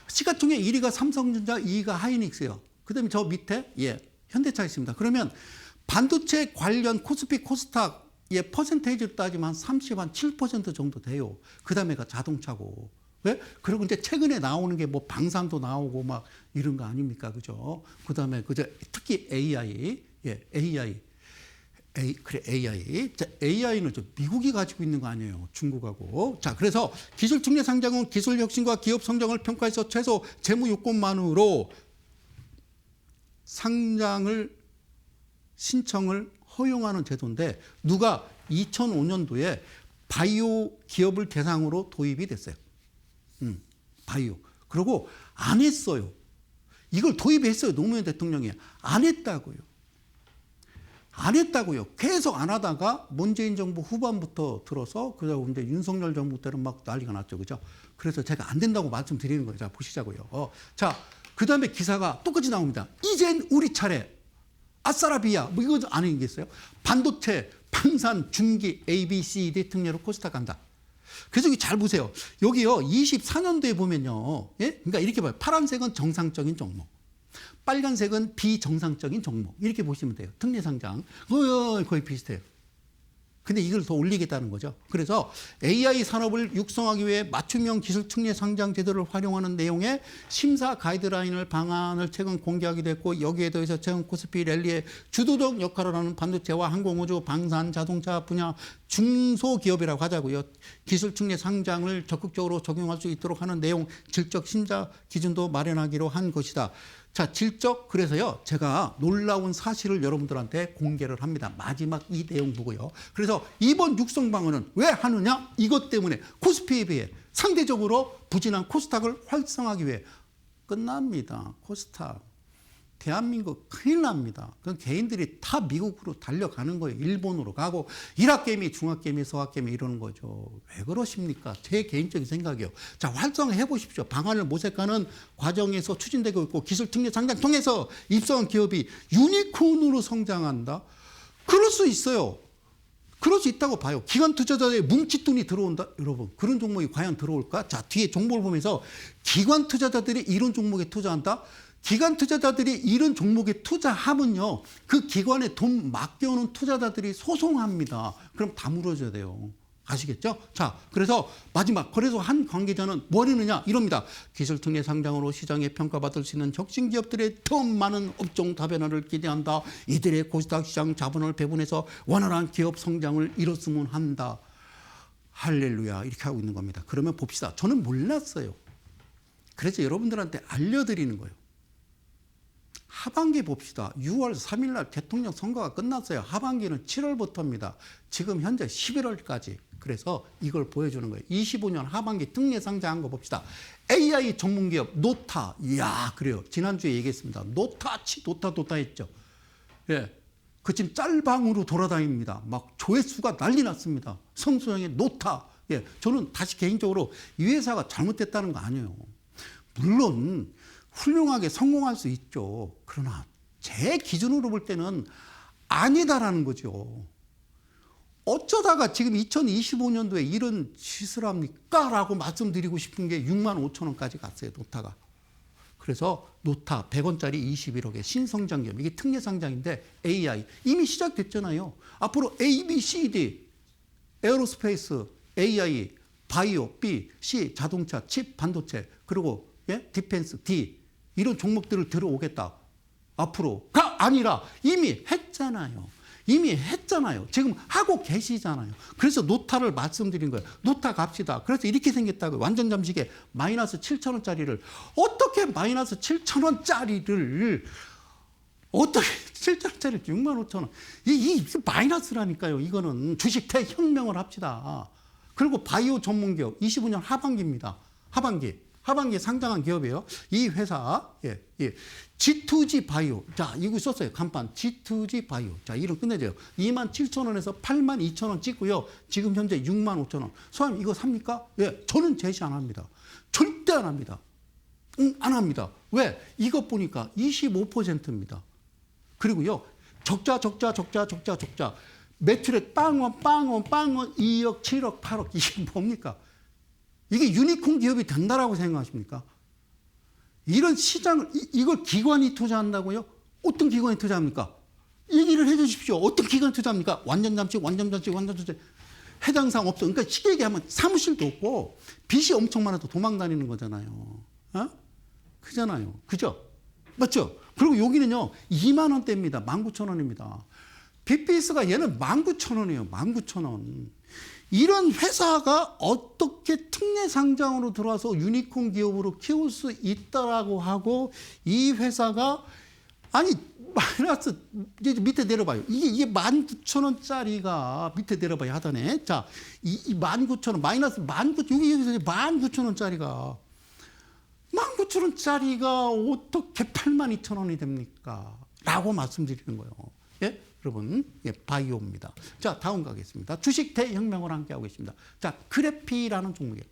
시가총액 1위가 삼성전자, 2위가 하이닉스예요. 그 다음에 저 밑에, 현대차 있습니다. 그러면 반도체 관련 코스피, 코스닥의 퍼센테이지로 따지면 한 37% 정도 돼요. 그 다음에가 자동차고. 왜? 그리고 이제 최근에 나오는 게 뭐 방산도 나오고 막 이런 거 아닙니까? 그죠? 그 다음에 그저 특히 AI, AI. AI. 자, AI는 좀 미국이 가지고 있는 거 아니에요. 중국하고. 자, 그래서 기술 특례 상장은 기술 혁신과 기업 성장을 평가해서 최소 재무 요건만으로 상장을 신청을 허용하는 제도인데, 누가 2005년도에 바이오 기업을 대상으로 도입이 됐어요. 바이오. 그리고 안 했어요. 이걸 도입했어요. 노무현 대통령이. 안 했다고요. 안 했다고요. 계속 안 하다가 문재인 정부 후반부터 들어서, 그리고 이제 윤석열 정부 때는 막 난리가 났죠. 그죠? 그래서 제가 안 된다고 말씀드리는 거예요. 자, 보시자고요. 자, 그 다음에 기사가 똑같이 나옵니다. 이젠 우리 차례. 아싸라비아. 뭐 이거 아니겠어요? 반도체, 방산, 중기, A, B, C, D 특례로 코스닥 간다. 그래서 여기 잘 보세요. 여기요, 24년도에 보면요. 그러니까 이렇게 봐요. 파란색은 정상적인 종목. 빨간색은 비정상적인 종목. 이렇게 보시면 돼요. 특례 상장. 거의 비슷해요. 근데 이걸 더 올리겠다는 거죠. 그래서 AI 산업을 육성하기 위해 맞춤형 기술 특례 상장 제도를 활용하는 내용의 심사 가이드라인을 방안을 최근 공개하기도 했고, 여기에 더해서 최근 코스피 랠리의 주도적 역할을 하는 반도체와 항공우주, 방산, 자동차 분야 중소기업이라고 하자고요. 기술 특례 상장을 적극적으로 적용할 수 있도록 하는 내용 질적 심사 기준도 마련하기로 한 것이다. 자, 질적. 그래서요, 제가 놀라운 사실을 여러분들한테 공개를 합니다. 마지막 이 내용 보고요. 그래서 이번 육성 방안은 왜 하느냐? 이것 때문에 코스피에 비해 상대적으로 부진한 코스닥을 활성화하기 위해. 끝납니다. 코스닥. 대한민국 큰일 납니다. 그건 개인들이 다 미국으로 달려가는 거예요. 일본으로 가고, 일학개미, 중학개미, 서학개미 이러는 거죠. 왜 그러십니까? 제 개인적인 생각이요. 자, 활성화해 보십시오. 방안을 모색하는 과정에서 추진되고 있고, 기술 특례 상장 통해서 입성한 기업이 유니콘으로 성장한다? 그럴 수 있어요. 그럴 수 있다고 봐요. 기관 투자자의 뭉칫돈이 들어온다? 여러분, 그런 종목이 과연 들어올까? 자, 뒤에 종목을 보면서 기관 투자자들이 이런 종목에 투자한다? 기관 투자자들이 이런 종목에 투자하면요, 그 기관에 돈 맡겨오는 투자자들이 소송합니다. 그럼 다 물어줘야 돼요. 아시겠죠? 자, 그래서 마지막, 그래서 한 관계자는 뭘 했느냐? 이럽니다. 기술 특례 상장으로 시장에 평가받을 수 있는 혁신 기업들의 더 많은 업종 다변화를 기대한다. 이들의 코스닥 시장 자본을 배분해서 원활한 기업 성장을 이뤘으면 한다. 할렐루야. 이렇게 하고 있는 겁니다. 그러면 봅시다. 저는 몰랐어요. 그래서 여러분들한테 알려드리는 거예요. 하반기 봅시다. 6월 3일 날 대통령 선거가 끝났어요. 하반기는 7월부터입니다. 지금 현재 11월까지. 그래서 이걸 보여주는 거예요. 25년 하반기 특례 상장한 거 봅시다. AI 전문기업 노타. 이야, 그래요. 지난주에 얘기했습니다. 노타 했죠. 예. 그 지금 짤방으로 돌아다닙니다. 막 조회수가 난리 났습니다. 성수형의 노타. 예. 저는 다시 개인적으로 이 회사가 잘못됐다는 거 아니에요. 물론 훌륭하게 성공할 수 있죠. 그러나 제 기준으로 볼 때는 아니다라는 거죠. 어쩌다가 지금 2025년도에 이런 짓을 합니까? 라고 말씀드리고 싶은 게 6만 5천 원까지 갔어요. 노타가. 그래서 노타 100원짜리 21억의 신성장 기업. 이게 특례 상장인데 AI. 이미 시작됐잖아요. 앞으로 A, B, C, D. 에어로스페이스, AI, 바이오, B, C, 자동차, 칩, 반도체. 그리고 디펜스, D. 이런 종목들을 들어오겠다. 앞으로가 아니라 이미 했잖아요. 지금 하고 계시잖아요. 그래서 노타를 말씀드린 거예요. 노타 갑시다. 그래서 이렇게 생겼다고요. 완전 잠식에 마이너스 7천 원짜리를 어떻게 마이너스 7천 원짜리를 어떻게 7천 원짜리 6만 5천 원. 이 마이너스라니까요. 이거는 주식 대혁명을 합시다. 그리고 바이오 전문기업 25년 하반기입니다. 하반기에 상장한 기업이에요. 이 회사, G2G 바이오. 자, 이거 썼어요. 간판. G2G 바이오. 자, 이름 끝내줘요. 27,000원에서 82,000원 찍고요. 지금 현재 65,000원. 소장님, 이거 삽니까? 예, 저는 제시 안 합니다. 절대 안 합니다. 안 합니다. 왜? 이것 보니까 25%입니다. 그리고요, 적자. 매출액 빵원 2억, 7억, 8억. 이게 뭡니까? 이게 유니콘 기업이 된다라고 생각하십니까? 이런 시장을, 이걸 기관이 투자한다고요? 어떤 기관이 투자합니까? 얘기를 해 주십시오. 어떤 기관이 투자합니까? 완전잠식. 해당사항 없어. 그러니까 쉽게 얘기하면 사무실도 없고 빚이 엄청 많아도 도망 다니는 거잖아요. 어? 그잖아요. 그죠? 맞죠? 그리고 여기는요, 2만 원대입니다. 19,000원입니다. BPS가 얘는 19,000원이에요. 19,000원. 이런 회사가 어떻게 특례 상장으로 들어와서 유니콘 기업으로 키울 수 있다라고 하고, 이 회사가, 아니, 마이너스, 이제 밑에 내려봐요. 이게 19,000원짜리가 밑에 내려봐요. 하단에. 자, 이 19,000원, 마이너스 19,000원, 여기서 19,000원짜리가 19,000원짜리가 어떻게 82,000원이 됩니까? 라고 말씀드리는 거예요. 예? 여러분, 예, 바이오입니다. 자, 다음 가겠습니다. 주식 대혁명을 함께하고 있습니다. 자, 그래피라는 종목이에요.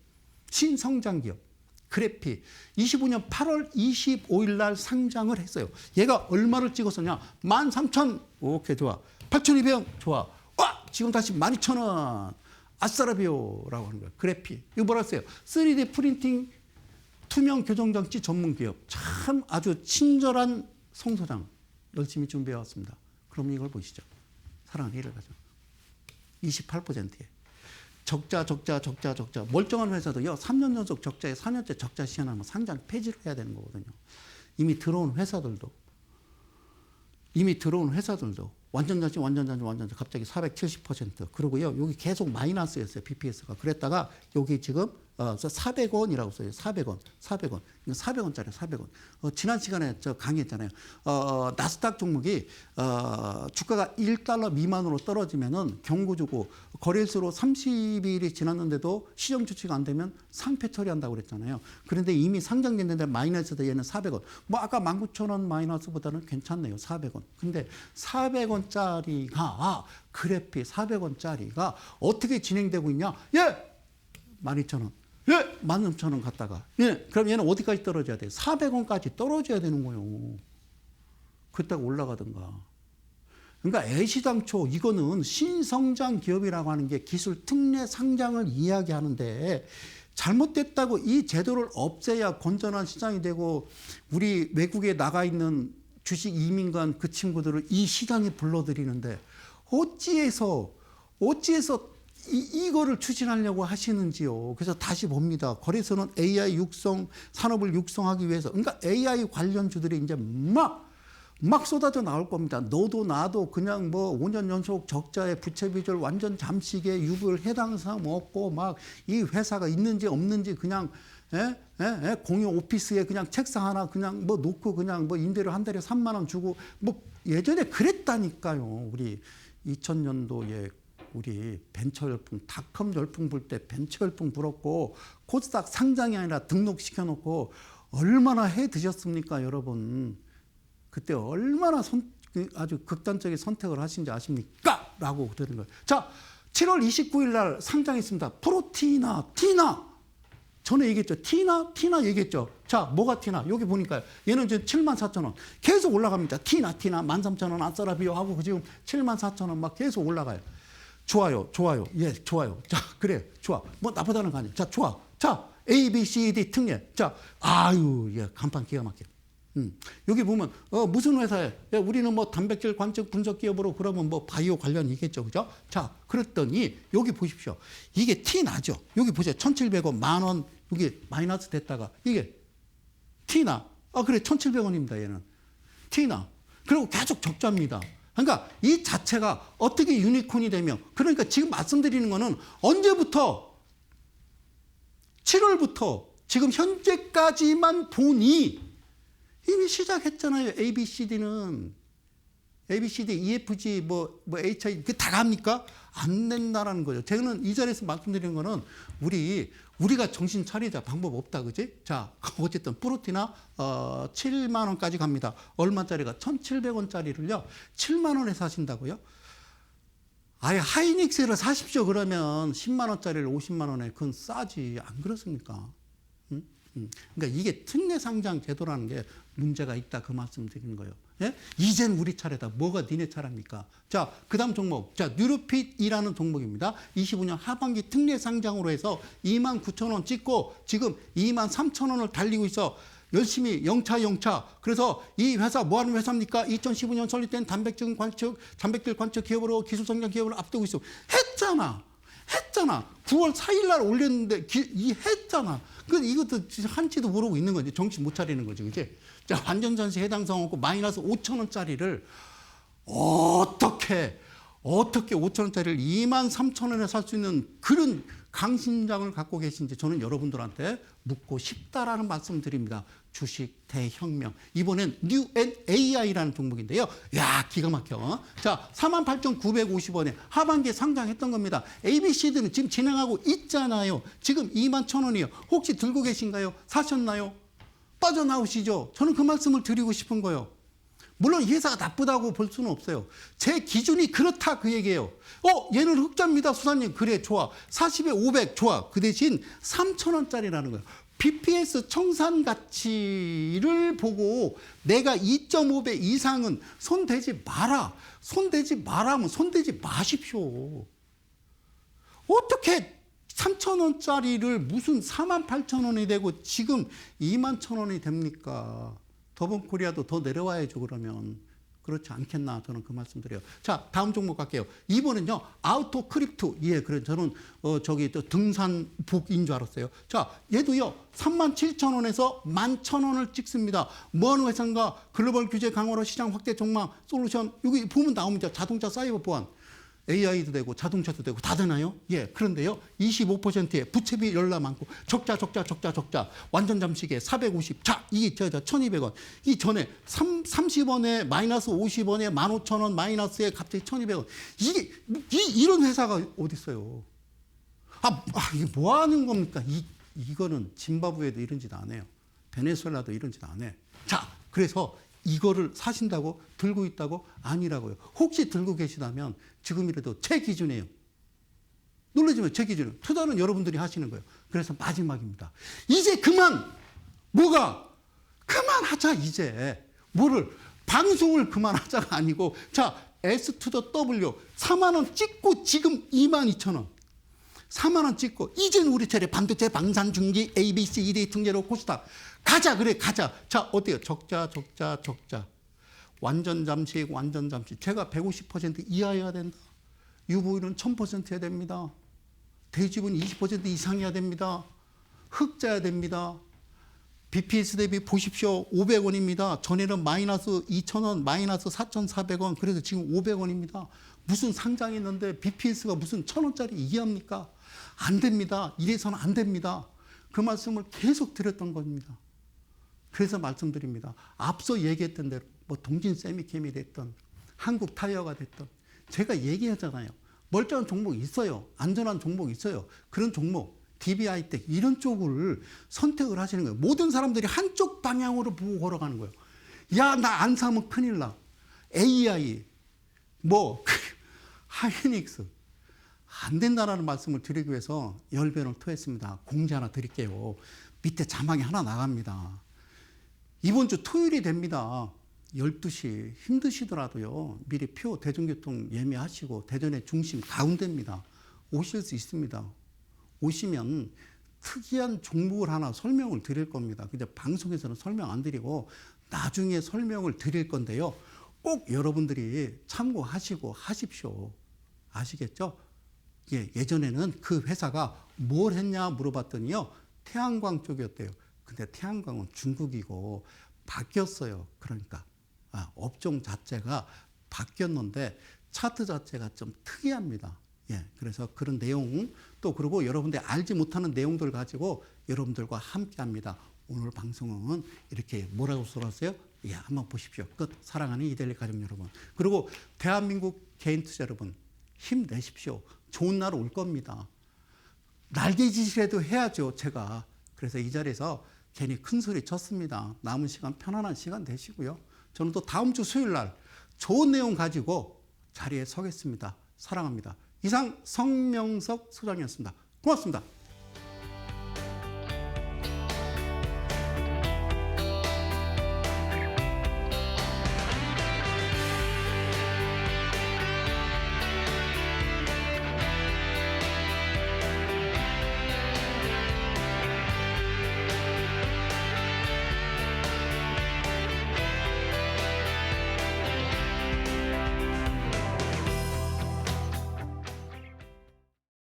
신성장 기업. 그래피. 25년 8월 25일 날 상장을 했어요. 얘가 얼마를 찍었었냐? 13,000. 오케이, 좋아. 8,200원. 좋아. 와! 지금 다시 12,000원. 아싸라비오라고 하는 거예요. 그래피. 이거 뭐라 했어요? 3D 프린팅 투명 교정장치 전문 기업. 참 아주 친절한 송 소장. 열심히 준비해 왔습니다. 그럼 이걸 보시죠. 사랑하는 일을 가죠. 28%에. 적자. 멀쩡한 회사도요, 3년 연속 적자에 4년째 적자 시현하면 상장 폐지를 해야 되는 거거든요. 이미 들어온 회사들도 완전자치 갑자기 470%. 그리고요, 여기 계속 마이너스였어요. BPS가. 그랬다가 여기 지금 400원이라고 써요. 400원. 이거 400원짜리 400원. 지난 시간에 저 강의했잖아요. 나스닥 종목이 주가가 1달러 미만으로 떨어지면은 경고 주고, 거래일수로 30일이 지났는데도 시정 조치가 안 되면 상패 처리한다고 그랬잖아요. 그런데 이미 상장됐는데 마이너스다. 얘는 400원. 뭐 아까 19,000원 마이너스보다는 괜찮네요. 400원. 근데 400원짜리가 그래피 400원짜리가 어떻게 진행되고 있냐? 예! 12,000원. 예! 16,000원 갔다가. 예! 그럼 얘는 어디까지 떨어져야 돼요? 400원까지 떨어져야 되는 거예요. 그때가 올라가든가. 그러니까 애시당초 이거는 신성장 기업이라고 하는 게 기술 특례 상장을 이야기하는데, 잘못됐다고 이 제도를 없애야 건전한 시장이 되고, 우리 외국에 나가 있는 주식 이민간 그 친구들을 이 시장에 불러들이는데, 어찌해서 이거를 추진하려고 하시는지요. 그래서 다시 봅니다. 거래소는 AI 육성, 산업을 육성하기 위해서. 그러니까 AI 관련주들이 이제 막 쏟아져 나올 겁니다. 너도 나도 그냥 뭐 5년 연속 적자에 부채 비율 완전 잠식에 유불 해당 사항 없고, 막 이 회사가 있는지 없는지 그냥 공유 오피스에 그냥 책상 하나 그냥 뭐 놓고 그냥 뭐 임대료 한 달에 3만 원 주고, 뭐 예전에 그랬다니까요. 우리 2000년도에 우리 벤처 열풍, 닷컴 열풍 불 때 벤처 열풍 불었고, 코스닥 상장이 아니라 등록시켜놓고 얼마나 해 드셨습니까, 여러분? 그때 얼마나 아주 극단적인 선택을 하신지 아십니까? 라고 그러는 거예요. 자, 7월 29일 날 상장했습니다. 프로티나, 티나. 전에 얘기했죠. 티나 얘기했죠. 자, 뭐가 티나? 여기 보니까요. 얘는 지금 74,000원. 계속 올라갑니다. 티나, 13,000원 아싸라비오 하고 지금 74,000원 막 계속 올라가요. 좋아요. 예, 좋아요. 자, 그래. 좋아. 뭐 나쁘다는 거 아니에요. 자, 좋아. 자, A, B, C, D 특례. 자, 아유, 예, 간판 기가 막혀. 여기 보면 무슨 회사에, 우리는 뭐 단백질 관측 분석 기업으로, 그러면 뭐 바이오 관련이겠죠, 그죠? 자, 그랬더니 여기 보십시오. 이게 티 나죠. 여기 보세요. 1,700원, 10,000원 여기 마이너스 됐다가 이게 티 나. 그래, 1,700원입니다. 얘는 티 나. 그리고 계속 적자입니다. 그러니까 이 자체가 어떻게 유니콘이 되며, 그러니까 지금 말씀드리는 거는 언제부터, 7월부터 지금 현재까지만 보니 이미 시작했잖아요. ABCD는. ABCD, EFG, 뭐 HI, 그 다 갑니까? 안 된다라는 거죠. 저는 이 자리에서 말씀드리는 거는 우리가 정신 차리자. 방법 없다, 그지? 자, 어쨌든 프로티나 7만 원까지 갑니다. 얼마짜리가? 1,700원짜리를요 7만 원에 사신다고요? 아예 하이닉스를 사십시오. 그러면 10만 원짜리를 50만 원에, 그건 싸지. 안 그렇습니까? 응? 그러니까 이게 특례 상장 제도라는 게 문제가 있다 그 말씀 드리는 거예요. 예? 이젠 우리 차례다. 뭐가 니네 차례입니까? 자, 그다음 종목. 자, 뉴로핏이라는 종목입니다. 25년 하반기 특례 상장으로 해서 29,000원 찍고 지금 23,000원을 달리고 있어. 열심히 영차. 그래서 이 회사 뭐 하는 회사입니까? 2015년 설립된 단백질 관측 기업으로 기술 성장 기업을 앞두고 있어. 했잖아. 9월 4일 날 올렸는데 했잖아. 그 이것도 한지도 모르고 있는 거지. 정신 못 차리는 거지. 그지? 자, 완전 전시 해당 사항 없고 마이너스 5,000원짜리를 어떻게 5,000원짜리를 23,000원에 살 수 있는 그런 강심장을 갖고 계신지 저는 여러분들한테 묻고 싶다라는 말씀 드립니다. 주식 대혁명. 이번엔 뉴앤AI라는 종목인데요. 야, 기가 막혀. 자, 48,950원에 하반기에 상장했던 겁니다. ABC들은 지금 진행하고 있잖아요. 지금 21,000원이요. 혹시 들고 계신가요? 사셨나요? 빠져나오시죠? 저는 그 말씀을 드리고 싶은 거예요. 물론 이 회사가 나쁘다고 볼 수는 없어요. 제 기준이 그렇다 그 얘기예요. 얘는 흑자입니다. 수사님. 그래, 좋아. 40에 500 좋아. 그 대신 3,000원짜리라는 거예요. BPS 청산 가치를 보고 내가 2.5배 이상은 손대지 마라. 손대지 마라면 손대지 마십시오. 어떻게 3,000원짜리를 무슨 48,000원이 되고 지금 21,000원이 됩니까? 더본코리아도 더 내려와야죠, 그러면. 그렇지 않겠나, 저는 그 말씀 드려요. 자, 다음 종목 갈게요. 이번은요, 아우토 크립토. 예, 그래, 저는, 또 등산복인 줄 알았어요. 자, 얘도요, 37,000원에서 11,000원을 찍습니다. 뭐 하는 회사인가? 글로벌 규제 강화로 시장 확대 전망 솔루션. 여기 보면 나옵니다. 자동차 사이버 보안. AI도 되고 자동차도 되고 다 되나요? 예. 그런데요. 25%의 부채비 열나 많고 적자. 완전 잠식에 450. 자, 이게 1,200원. 이 전에 30원에 마이너스 50원에 15,000원 마이너스에 갑자기 1,200원. 이런 회사가 어디 있어요? 이게 뭐 하는 겁니까? 이거는 짐바브웨도 이런 짓 안 해요. 베네수엘라도 이런 짓 안 해. 자, 그래서 이거를 사신다고 들고 있다고 아니라고요. 혹시 들고 계시다면 지금이라도 제 기준이에요. 놀라지만 제 기준은 투자는 여러분들이 하시는 거예요. 그래서 마지막입니다. 이제 그만하자 이제. 방송을 그만하자가 아니고 자, S to the W 4만 원 찍고 지금 22,000원. 4만 원 찍고 이젠 우리 차례. 반도체 방산중기 ABC 2대 통제로 코스닥 가자. 자, 어때요? 적자. 완전 잠식. 제가 150% 이하여야 된다. UV는 1000% 해야 됩니다. 대지분 20% 이상이어야 됩니다. 흑자야 됩니다. BPS 대비 보십시오. 500원입니다. 전에는 마이너스 2,000원, 마이너스 4,400원. 그래서 지금 500원입니다. 무슨 상장했는데 BPS가 무슨 1,000원짜리 이해합니까? 안 됩니다. 이래서는 안 됩니다. 그 말씀을 계속 드렸던 겁니다. 그래서 말씀드립니다. 앞서 얘기했던 대로 뭐 동진 세미캠이 됐던 한국 타이어가 됐던 제가 얘기하잖아요. 멀쩡한 종목이 있어요. 안전한 종목이 있어요. 그런 종목 DB하이텍 이런 쪽을 선택을 하시는 거예요. 모든 사람들이 한쪽 방향으로 보고 걸어가는 거예요. 야, 나 안 사면 큰일 나. AI 하이닉스 안 된다라는 말씀을 드리기 위해서 열변을 토했습니다. 공지 하나 드릴게요. 밑에 자막이 하나 나갑니다. 이번 주 토요일이 됩니다. 12시 힘드시더라도요. 미리 표 대중교통 예매하시고 대전의 중심 가운데입니다. 오실 수 있습니다. 오시면 특이한 종목을 하나 설명을 드릴 겁니다. 근데 방송에서는 설명 안 드리고 나중에 설명을 드릴 건데요. 꼭 여러분들이 참고하시고 하십시오. 아시겠죠? 예, 예전에는 그 회사가 뭘 했냐 물어봤더니요. 태양광 쪽이었대요. 근데 태양광은 중국이고 바뀌었어요. 그러니까 업종 자체가 바뀌었는데 차트 자체가 좀 특이합니다. 예, 그래서 그런 내용 또 그리고 여러분들이 알지 못하는 내용들 가지고 여러분들과 함께합니다. 오늘 방송은 이렇게 뭐라고 써놨어요? 예, 한번 보십시오. 끝. 사랑하는 이데일리 가족 여러분. 그리고 대한민국 개인 투자 여러분 힘내십시오. 좋은 날 올 겁니다. 날개짓이라도 해야죠, 제가. 그래서 이 자리에서 괜히 큰 소리 쳤습니다. 남은 시간 편안한 시간 되시고요. 저는 또 다음 주 수요일 날 좋은 내용 가지고 자리에 서겠습니다. 사랑합니다. 이상 성명석 소장이었습니다. 고맙습니다.